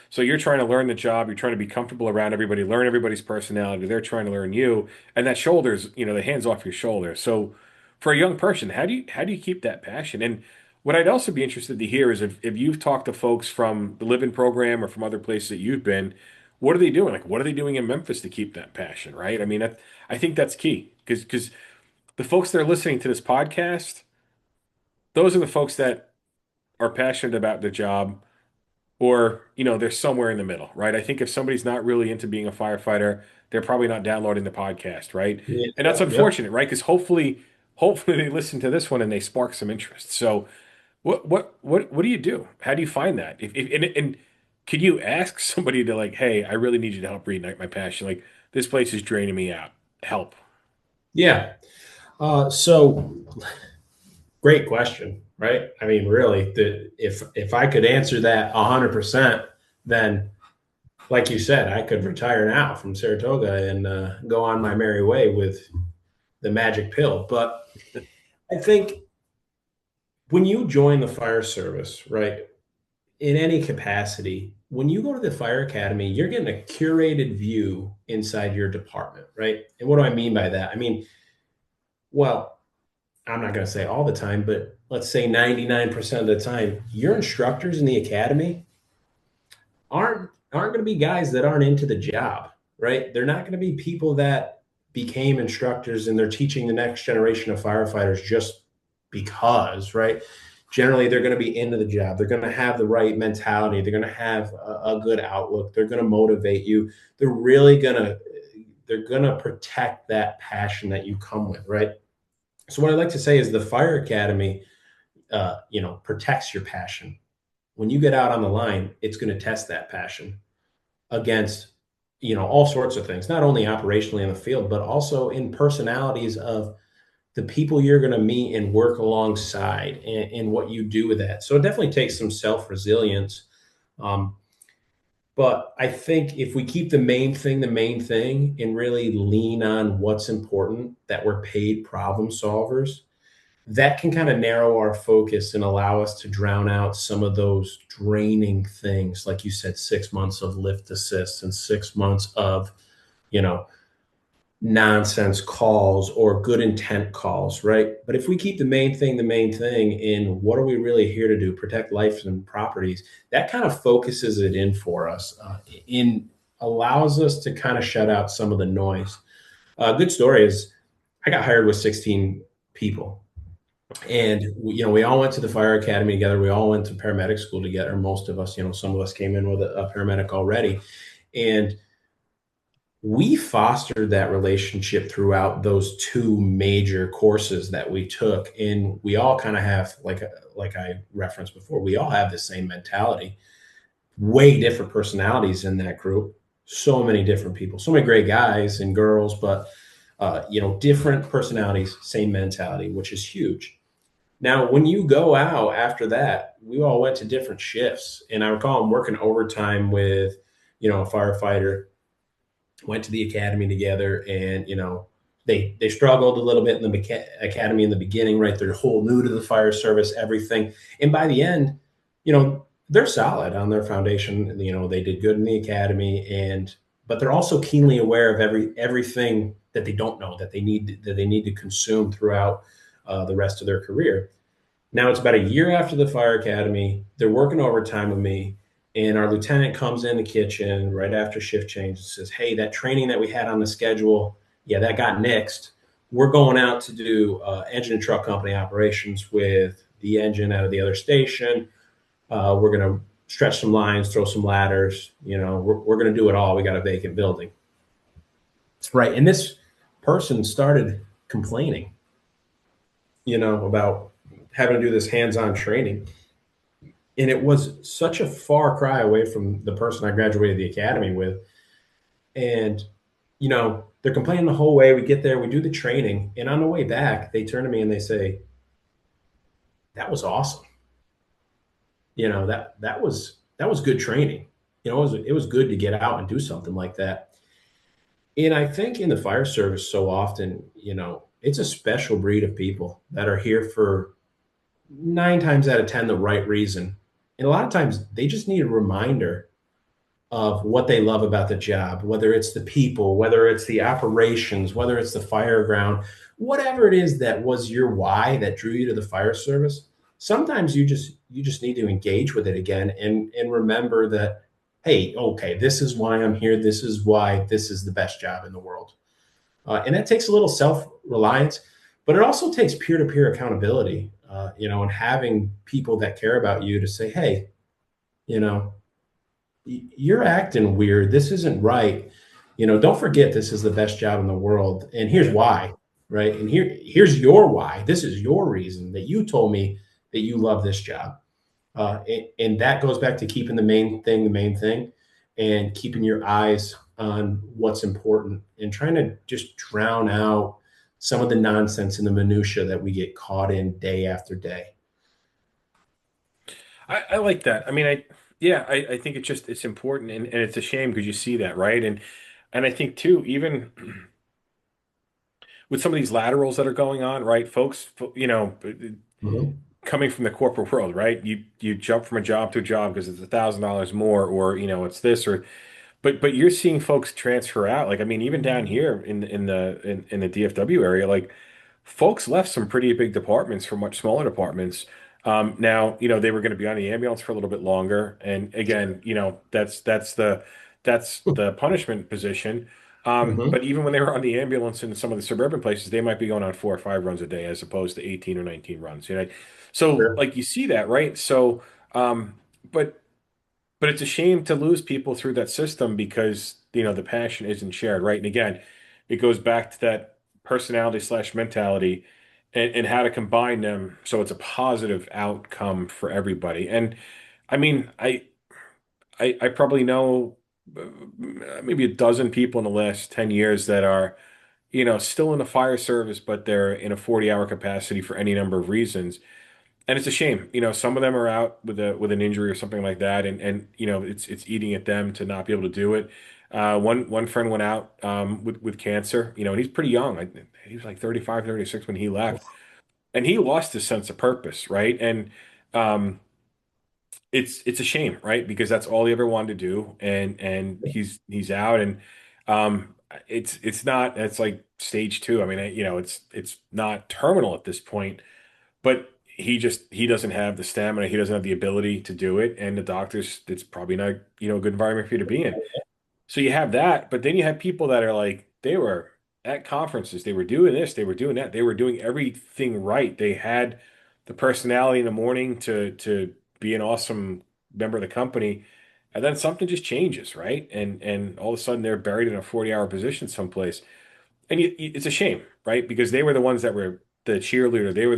So you're trying to learn the job, you're trying to be comfortable around everybody, learn everybody's personality. They're trying to learn you, and that shoulders, the hands off your shoulder. So for a young person, how do you keep that passion? And what I'd also be interested to hear is if you've talked to folks from the Living Program or from other places that you've been, what are they doing? Like, what are they doing in Memphis to keep that passion, right? I mean, I think that's key because the folks that are listening to this podcast, those are the folks that are passionate about their job, or they're somewhere in the middle, right? I think if somebody's not really into being a firefighter, they're probably not downloading the podcast, right? Yeah, And that's yep. unfortunate, right? Because hopefully they listen to this one and they spark some interest. So what do you do? How do you find that? And can you ask somebody to, like, hey, I really need you to help reignite my passion. Like, this place is draining me out. Help. Yeah. So great question, right? I mean, really, if I could answer that 100%, then like you said, I could retire now from Saratoga and go on my merry way with the magic pill. But I think when you join the fire service, right, in any capacity, when you go to the fire academy, you're getting a curated view inside your department, right? And what do I mean by that? I mean, well, I'm not going to say all the time, but let's say 99% of the time, your instructors in the academy aren't going to be guys that aren't into the job, right? They're not going to be people that became instructors and they're teaching the next generation of firefighters just because, right? Generally, they're going to be into the job. They're going to have the right mentality. They're going to have a good outlook. They're going to motivate you. They're really going to they're going to protect that passion that you come with, right? So what I like to say is the fire academy, protects your passion. When you get out on the line, it's going to test that passion against, all sorts of things, not only operationally in the field, but also in personalities of the people you're going to meet and work alongside and what you do with that. So it definitely takes some self-resilience. Um, but I think if we keep the main thing, and really lean on what's important, that we're paid problem solvers, that can kind of narrow our focus and allow us to drown out some of those draining things. Like you said, 6 months of lift assist and 6 months of, you know, nonsense calls or good intent calls, right? But if we keep the main thing in what are we really here to do, protect lives and properties, that kind of focuses it in for us, in allows us to kind of shut out some of the noise. A good story is I got hired with 16 people. And we all went to the fire academy together. We all went to paramedic school together. Most of us, some of us came in with a paramedic already. And we fostered that relationship throughout those two major courses that we took, and we all kind of have like I referenced before, we all have the same mentality. Way different personalities in that group. So many different people, so many great guys and girls, but different personalities, same mentality, which is huge. Now, when you go out after that, we all went to different shifts, and I recall I'm working overtime with, a firefighter. Went to the academy together, and they struggled a little bit in the academy in the beginning, right? They're whole new to the fire service, everything, and by the end, they're solid on their foundation. They did good in the academy, and but they're also keenly aware of everything that they don't know that they need to consume throughout the rest of their career. Now it's about a year after the fire academy. They're working overtime with me, and our lieutenant comes in the kitchen right after shift change and says, "Hey, that training that we had on the schedule, yeah, that got nixed. We're going out to do engine and truck company operations with the engine out of the other station. We're going to stretch some lines, throw some ladders. We're going to do it all. We got a vacant building." Right. And this person started complaining, about having to do this hands-on training. And it was such a far cry away from the person I graduated the academy with. And, they're complaining the whole way. We get there, we do the training. And on the way back, they turn to me and they say, "That was awesome. That was good training. It was good to get out and do something like that." And I think in the fire service so often, it's a special breed of people that are here for 9 times out of 10 the right reason. And a lot of times they just need a reminder of what they love about the job, whether it's the people, whether it's the operations, whether it's the fire ground, whatever it is that was your why that drew you to the fire service. Sometimes you just need to engage with it again and remember that, hey, okay, this is why I'm here. This is why this is the best job in the world. And that takes a little self reliance, but it also takes peer to peer accountability, and having people that care about you to say, "Hey, you know, you're acting weird. This isn't right. Don't forget this is the best job in the world. And here's why, right? And here's your why. This is your reason that you told me that you love this job." And that goes back to keeping the main thing, and keeping your eyes on what's important and trying to just drown out some of the nonsense and the minutia that we get caught in day after day. I like that. I mean, yeah, I think it's important, and it's a shame because you see that, right? And I think too, even with some of these laterals that are going on, right, folks, Mhm. coming from the corporate world, right? You jump from a job to a job because it's $1,000 more, or it's this, or but you're seeing folks transfer out. Like, I mean, even down here in the DFW area, like folks left some pretty big departments for much smaller departments. Now, they were going to be on the ambulance for a little bit longer, and again, that's the punishment position. Mhm. But even when they were on the ambulance in some of the suburban places, they might be going on 4 or 5 runs a day as opposed to 18 or 19 runs. So Sure. like you see that, right? So, but it's a shame to lose people through that system because, the passion isn't shared, right? And again, it goes back to that personality slash mentality, and how to combine them so it's a positive outcome for everybody. And I mean, I probably know maybe a dozen people in the last 10 years that are, still in the fire service, but they're in a 40-hour capacity for any number of reasons. And it's a shame. Some of them are out with an injury or something like that, and it's eating at them to not be able to do it. One friend went out with cancer, and he's pretty young. He was like 35, 36 when he left, and he lost his sense of purpose, right? And um, it's a shame, right? Because that's all he ever wanted to do, and he's out, and it's like stage two. I mean, it's not terminal at this point, but he doesn't have the stamina, he doesn't have the ability to do it, and the doctors, it's probably not, a good environment for you to be in. So you have that, but then you have people that are like, they were at conferences, they were doing this, they were doing that, they were doing everything right. They had the personality in the morning to be an awesome member of the company, and then something just changes, right? And all of a sudden they're buried in a 40-hour position someplace. And it's a shame, right? Because they were the ones that were the cheerleader. They were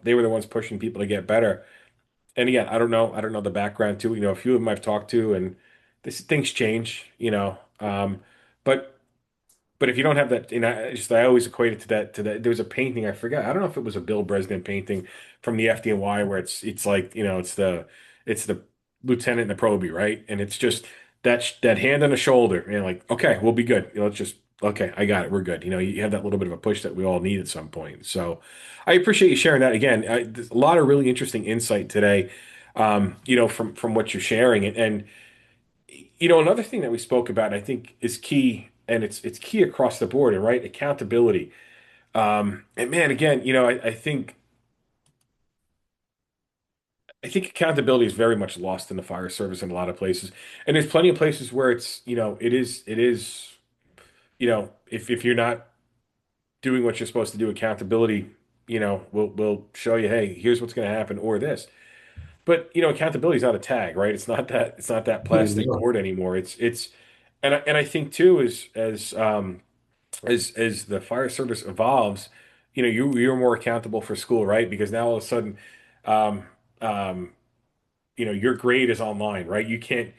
they were the ones pushing people to get better. And again, I don't know the background too. A few of them I've talked to, and this things change, but if you don't have that, I always equate it to that. There was a painting I forgot. I don't know if it was a Bill Bresnan painting from the FDNY where it's like it's the lieutenant and the probie, right? And it's just that hand on the shoulder, and like, okay, we'll be good. Let's just okay, I got it, we're good. You have that little bit of a push that we all need at some point. So I appreciate you sharing that again. There's a lot of really interesting insight today, from what you're sharing, and another thing that we spoke about, I think, is key, and it's key across the board, and right, accountability. And man, again, I think accountability is very much lost in the fire service in a lot of places, and there's plenty of places where it is, if you're not doing what you're supposed to do, accountability, will show you, hey, here's what's going to happen, or this. But accountability is not a tag, right? It's not that plastic No. cord anymore. And I think too, as the fire service evolves, you're more accountable for school, right? Because now all of a sudden, um, um, your grade is online, right? You can't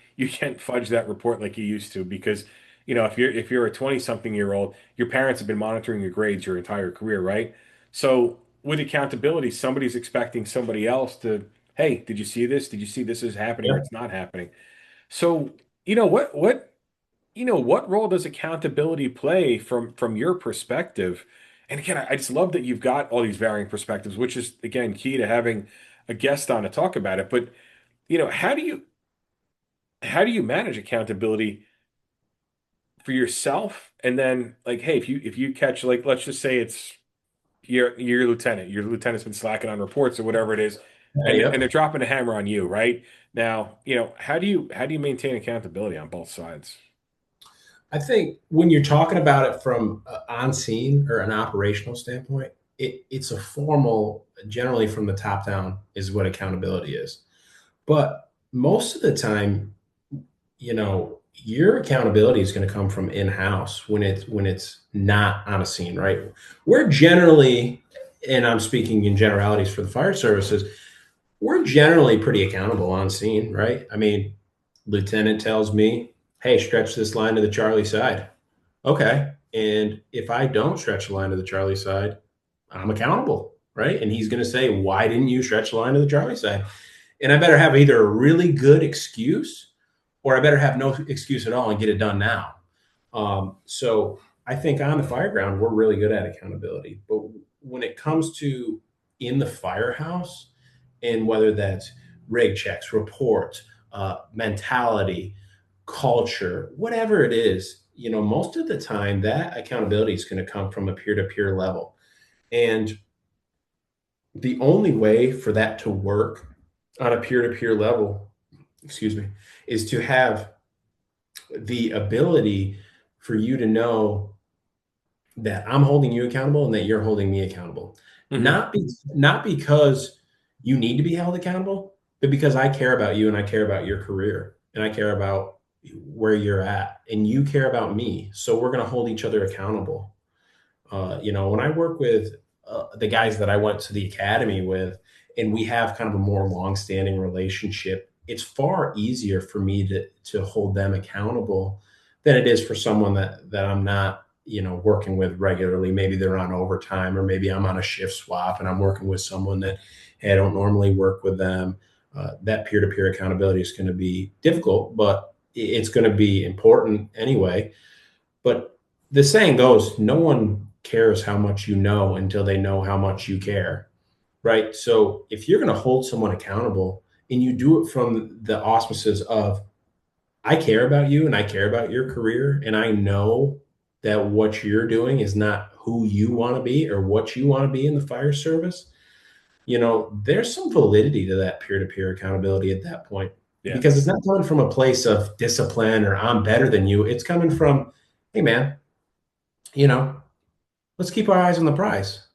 fudge that report like you used to, because if you're a 20 something year old, your parents have been monitoring your grades your entire career, right? So with accountability, somebody's expecting somebody else to, hey, did you see this? Did you see this is happening or Yeah. it's not happening? So, what role does accountability play from your perspective? And again, I just love that you've got all these varying perspectives, which is again key to having a guest on to talk about it. But how do you manage accountability for yourself? And then, like, hey, if you catch, like, let's just say it's your lieutenant's been slacking on reports or whatever it is, and Yep. they're dropping a hammer on you, right? Now, how do you maintain accountability on both sides? I think when you're talking about it from on scene or an operational standpoint, it's a formal, generally from the top down, is what accountability is. But most of the time, your accountability is going to come from in house when it's not on a scene, right? We're generally, and I'm speaking in generalities for the fire services, we're generally pretty accountable on scene, right? I mean, lieutenant tells me, "Hey, stretch this line to the Charlie side." Okay. And if I don't stretch the line to the Charlie side, I'm accountable, right? And he's going to say, "Why didn't you stretch the line to the Charlie side?" And I better have either a really good excuse or I better have no excuse at all and get it done now. So I think on the fire ground, we're really good at accountability. But when it comes to in the firehouse, and whether that's rig checks, reports, mentality, culture, whatever it is, most of the time that accountability is going to come from a peer to peer level. And the only way for that to work on a peer to peer level, excuse me, is to have the ability for you to know that I'm holding you accountable and that you're holding me accountable. Hmm. Not because you need to be held accountable, but because I care about you and I care about your career and I care about where you're at and you care about me. So we're going to hold each other accountable. When I work with the guys that I went to the academy with, and we have kind of a more long-standing relationship, it's far easier for me to hold them accountable than it is for someone that I'm not, working with regularly. Maybe they're on overtime, or maybe I'm on a shift swap and I'm working with someone that, hey, I don't normally work with them. That peer-to-peer accountability is going to be difficult, but it's going to be important anyway. But the saying goes, no one cares how much you know until they know how much you care, right? So if you're going to hold someone accountable and you do it from the auspices of, I care about you and I care about your career, and I know that what you're doing is not who you want to be or what you want to be in the fire service, there's some validity to that peer to peer accountability at that point, Yeah. because it's not coming from a place of discipline or I'm better than you. It's coming from, hey, man, you know, let's keep our eyes on the prize.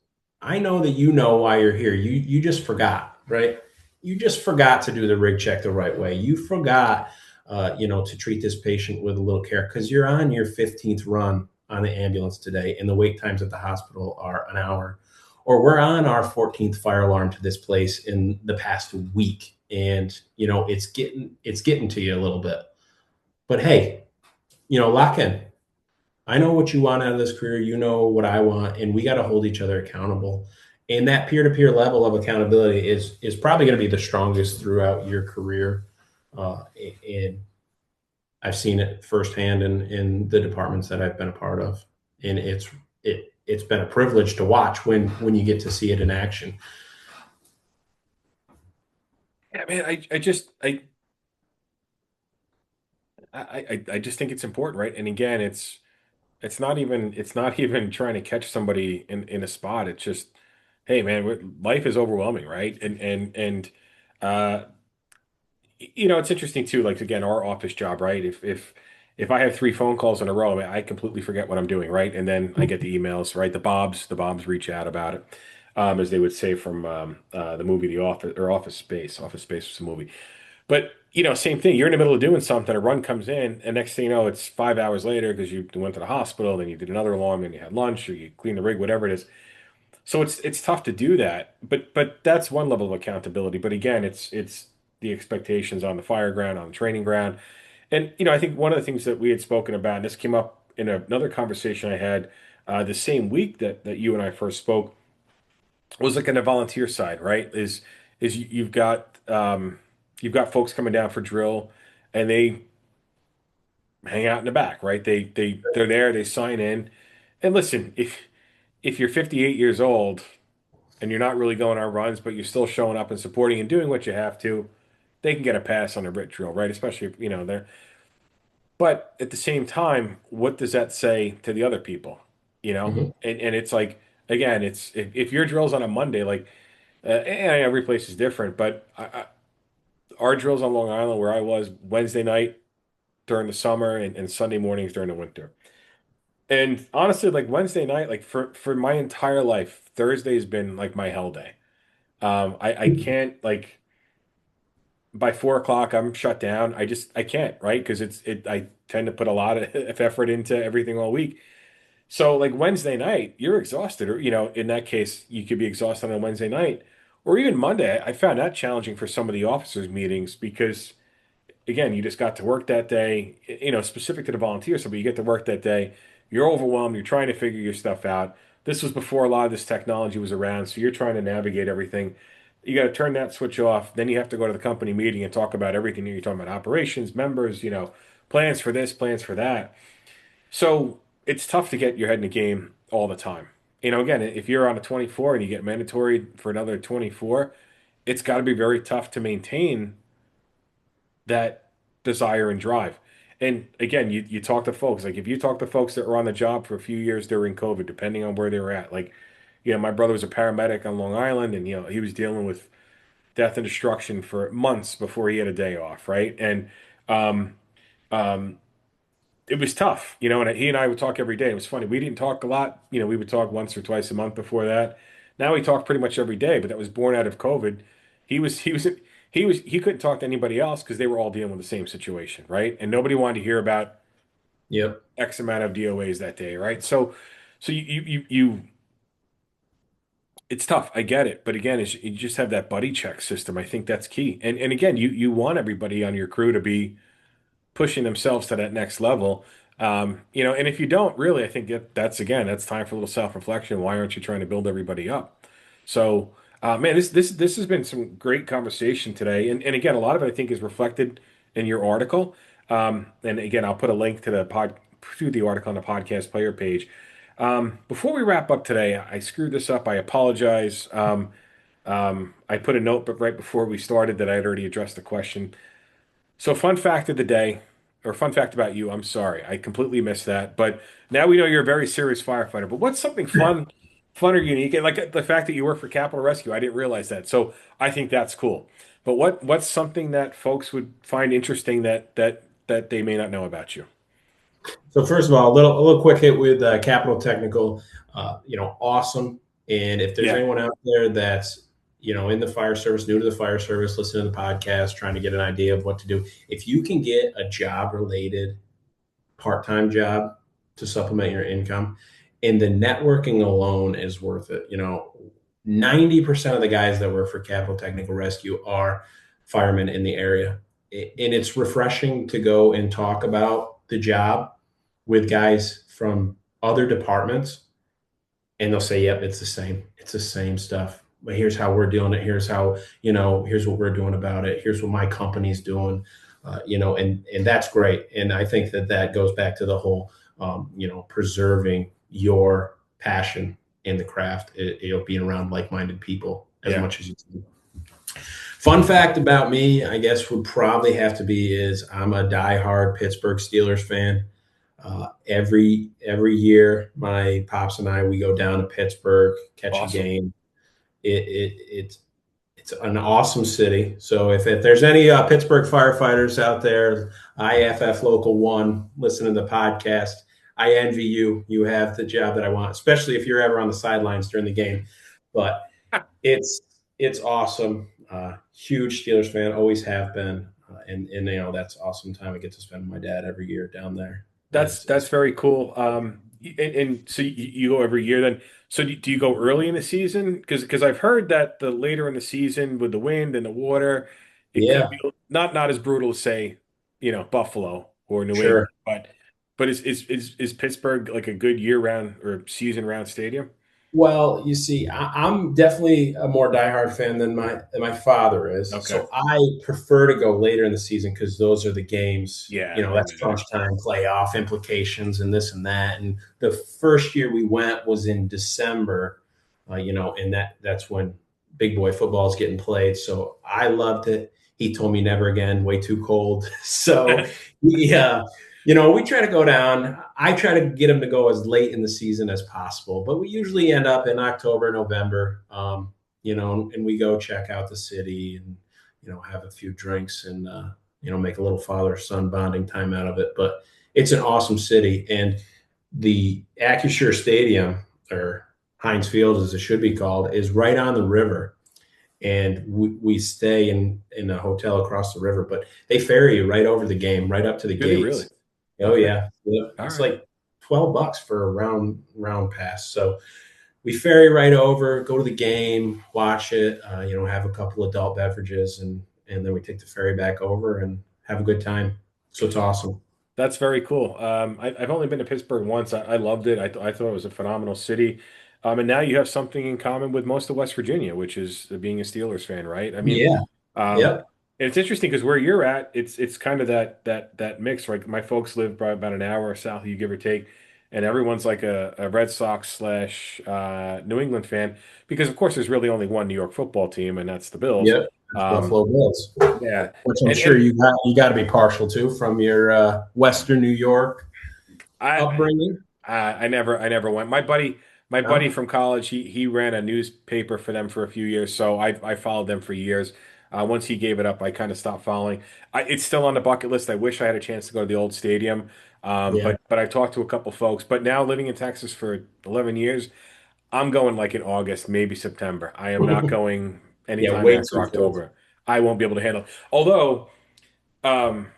I know that you know why you're here. You just forgot, right? You just forgot to do the rig check the right way. You forgot to treat this patient with a little care, because you're on your 15th run on the ambulance today, and the wait times at the hospital are an hour. Or we're on our 14th fire alarm to this place in the past week, and it's getting to you a little bit. But hey, lock in. I know what you want out of this career. You know what I want, and we got to hold each other accountable. And that peer-to-peer level of accountability is probably going to be the strongest throughout your career. And I've seen it firsthand in the departments that I've been a part of, and it's been a privilege to watch when you get to see it in action. Yeah, man, I just think it's important, right? And again, it's not even trying to catch somebody in a spot. It's just, hey, man, life is overwhelming, right? Uh, it's interesting too. Like again, our office job, right? If I have three phone calls in a row, I completely forget what I'm doing, right? And then I get the emails, right? The Bobs reach out about it, as they would say from the movie The Office or Office Space. Office Space was a movie. But same thing. You're in the middle of doing something, a run comes in, and next thing you know, it's 5 hours later because you went to the hospital, then you did another alarm, and you had lunch, or you cleaned the rig, whatever it is. So it's tough to do that. But that's one level of accountability. But again, it's the expectations on the fire ground, on the training ground. And I think one of the things that we had spoken about, and this came up in another conversation I had the same week that you and I first spoke, was like on the volunteer side, right? Is you've got folks coming down for drill, and they hang out in the back, right? They're there, they sign in. And listen, if you're 58 years old and you're not really going on runs, but you're still showing up and supporting and doing what you have to, they can get a pass on a RIT drill, right? Especially if, they're. But at the same time, what does that say to the other people? Mhm. And it's like, again, it's if your drill's on a Monday, like, and every place is different, but our drills on Long Island, where I was Wednesday night during the summer and Sunday mornings during the winter. And honestly, like Wednesday night, like for my entire life, Thursday's been like my hell day. I can't like by 4 o'clock I'm shut down. I can't, right? Because I tend to put a lot of effort into everything all week. So like Wednesday night, you're exhausted, or in that case, you could be exhausted on Wednesday night, or even Monday. I found that challenging for some of the officers' meetings because again, you just got to work that day, specific to the volunteers, so but you get to work that day, you're overwhelmed, you're trying to figure your stuff out. This was before a lot of this technology was around, so you're trying to navigate everything. You got to turn that switch off. Then you have to go to the company meeting and talk about everything. You're talking about operations, members, plans for this, plans for that. So it's tough to get your head in the game all the time. Again, if you're on a 24 and you get mandatory for another 24, it's got to be very tough to maintain that desire and drive. And again, you talk to folks, like if you talk to folks that were on the job for a few years during COVID, depending on where they were at, like, my brother was a paramedic on Long Island and, he was dealing with death and destruction for months before he had a day off, right? And um, um, it was tough, and he and I would talk every day. It was funny. We didn't talk a lot. We would talk once or twice a month before that. Now we talk pretty much every day, but that was born out of COVID. He couldn't talk to anybody else because they were all dealing with the same situation, right? And nobody wanted to hear about Yep. X amount of DOAs that day, right? So it's tough. I get it, but again, you just have that buddy check system. I think that's key. And again, you want everybody on your crew to be pushing themselves to that next level. And if you don't really, I think that's time for a little self-reflection. Why aren't you trying to build everybody up? So, man, this has been some great conversation today. And again, a lot of it I think is reflected in your article. And again, I'll put a link to the article on the podcast player page. Before we wrap up today, I screwed this up. I apologize. I put a note, but right before we started that I had already addressed the question. So, fun fact of the day, or fun fact about you, I'm sorry, I completely missed that. But now we know you're a very serious firefighter. But what's something fun or unique? And like the fact that you work for Capital Rescue, I didn't realize that. So I think that's cool. But what's something that folks would find interesting that they may not know about you? So first of all, a little quick hit with Capital Technical. Awesome. And if there's Yeah. anyone out there that's in the fire service, new to the fire service, listening to the podcast, trying to get an idea of what to do. If you can get a job related part-time job to supplement your income, and the networking alone is worth it. 90% of the guys that work for Capital Technical Rescue are firemen in the area. And it's refreshing to go and talk about the job with guys from other departments, and they'll say, yep, it's the same. It's the same stuff. But here's how we're doing it. Here's how, here's what we're doing about it. Here's what my company's doing. And that's great. And I think that goes back to the whole, preserving your passion in the craft, being around like-minded people as Yeah. much as you can. Fun fact about me, I guess, would probably have to be is I'm a diehard Pittsburgh Steelers fan. Every year, my pops and I we go down to Pittsburgh, catch a Awesome. game. It's an awesome city. So if there's any Pittsburgh firefighters out there, IFF Local One, listening to the podcast, I envy you. You have the job that I want, especially if you're ever on the sidelines during the game. But it's it's awesome. Huge Steelers fan, always have been, and that's awesome time I get to spend with my dad every year down there. That's very cool. And so you go every year then. So do you go early in the season? Because I've heard that the later in the season with the wind and the water, it could Yeah, be not as brutal as say, Buffalo or New England. sure. But is Pittsburgh like a good year round or season round stadium? Well, you see, I'm definitely a more diehard fan than my father is. Okay. So I prefer to go later in the season because those are the games. Yeah, that That's makes crunch sense. time, playoff implications, and this and that. And the first year we went was in December, and that's when big boy football is getting played. So I loved it. He told me never again, way too cold. So yeah, we try to go down. I try to get them to go as late in the season as possible, but we usually end up in October, November, and we go check out the city and, have a few drinks and, make a little father son bonding time out of it. But it's an awesome city. And the Acrisure Stadium, or Heinz Field, as it should be called, is right on the river. And we stay in a hotel across the river, but they ferry you right over the game, right up to the Do they really? gates. Oh Okay. yeah, yeah. All It's right. like $12 for a round pass. So we ferry right over, go to the game, watch it. Have a couple adult beverages, and then we take the ferry back over and have a good time. So it's awesome. That's very cool. I've only been to Pittsburgh once. I loved it. I thought it was a phenomenal city. And now you have something in common with most of West Virginia, which is being a Steelers fan, right? I mean, Yeah. um, Yep. and it's interesting because where you're at, it's kind of that mix, right? My folks live probably about an hour south of you, give or take, and everyone's like a Red Sox slash New England fan because, of course, there's really only one New York football team, and that's the Bills. Yep. That's Um, Buffalo Bills, yeah, which I'm sure and you got to be partial to from your Western New York I upbringing. I never went. My buddy No. from college, he ran a newspaper for them for a few years, so I followed them for years. Once he gave it up, I kind of stopped following. It's still on the bucket list. I wish I had a chance to go to the old stadium, Yeah. but I talked to a couple folks. But now living in Texas for 11 years, I'm going like in August, maybe September. I am not going Yeah. anytime Way after too cold. October. I won't be able to handle it. Although um,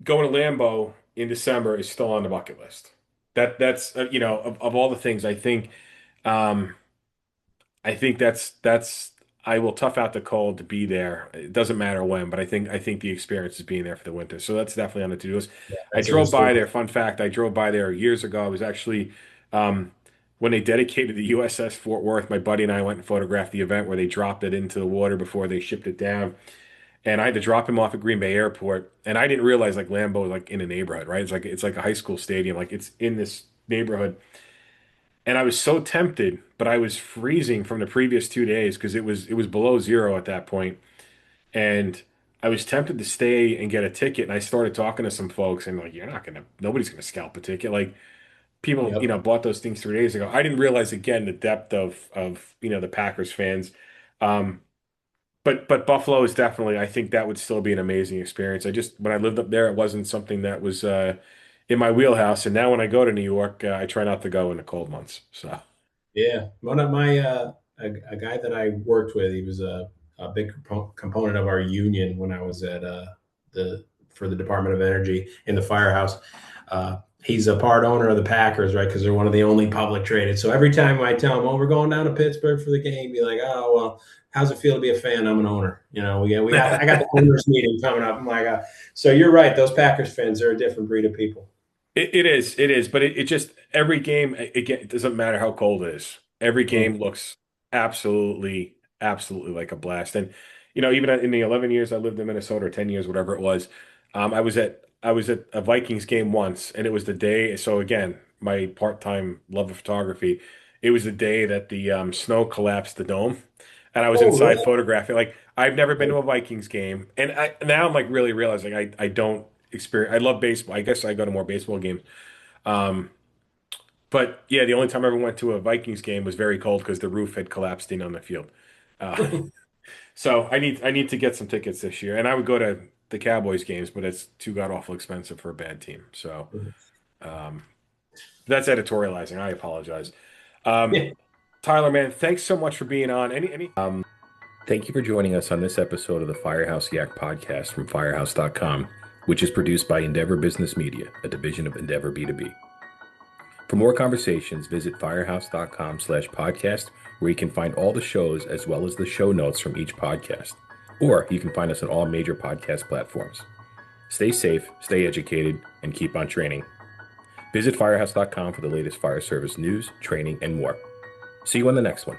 going to Lambeau in December is still on the bucket list. That's of all the things um I think that's I will tough out the cold to be there. It doesn't matter when, but I think the experience is being there for the winter. So that's definitely on the to-do list. Yeah, I that's a drove by historic. there. Fun fact, I drove by there years ago. I was actually um when they dedicated the USS Fort Worth, my buddy and I went and photographed the event where they dropped it into the water before they shipped it down. And I had to drop him off at Green Bay Airport, and I didn't realize like Lambeau was like in a neighborhood, right? It's like a high school stadium, like it's in this neighborhood. And I was so tempted, but I was freezing from the previous 2 days because it was below zero at that point, and I was tempted to stay and get a ticket. And I started talking to some folks, and like, nobody's gonna scalp a ticket. Like people, Yep. bought those things 3 days ago. I didn't realize again the depth of the Packers fans. Um, but Buffalo is definitely, I think that would still be an amazing experience. I just when I lived up there, it wasn't something that was in my wheelhouse. And now when I go to New York, I try not to go in the cold months. So Yeah. One of my a guy that I worked with. He was a big component of our union when I was at the for the Department of Energy in the Firehouse. He's a part owner of the Packers, right? Because they're one of the only public traded. So every time I tell him, "Oh, we're going down to Pittsburgh for the game," be like, "Oh, well, how's it feel to be a fan? I'm an owner. You know, I got the owners meeting coming up." I'm like, so you're right. Those Packers fans are a different breed of people. It is, but it just every game again, it doesn't matter how cold it is. Every Mm. game looks absolutely like a blast. And even in the 11 years I lived in Minnesota, or 10 years, whatever it was, I was at a Vikings game once, and it was the day. So again, my part-time love of photography. It was the day that the snow collapsed the dome, and I was Oh, inside really? photographing. Like I've never been to a Vikings game, and now I'm like really realizing I don't experience. I love baseball. I guess I go to more baseball games. Um, but yeah, the only time I ever went to a Vikings game was very cold because the roof had collapsed in on the field. Uh, so I need to get some tickets this year, and I would go to the Cowboys games, but it's too god awful expensive for a bad team. So um, that's editorializing. I apologize. Um, Yeah. Tyler, man, thanks so much for being on. Thank you for joining us on this episode of the Firehouse Yak podcast from firehouse.com, which is produced by Endeavor Business Media, a division of Endeavor B2B. For more conversations, visit firehouse.com/podcast, where you can find all the shows as well as the show notes from each podcast. Or you can find us on all major podcast platforms. Stay safe, stay educated, and keep on training. Visit firehouse.com for the latest fire service news, training, and more. See you on the next one.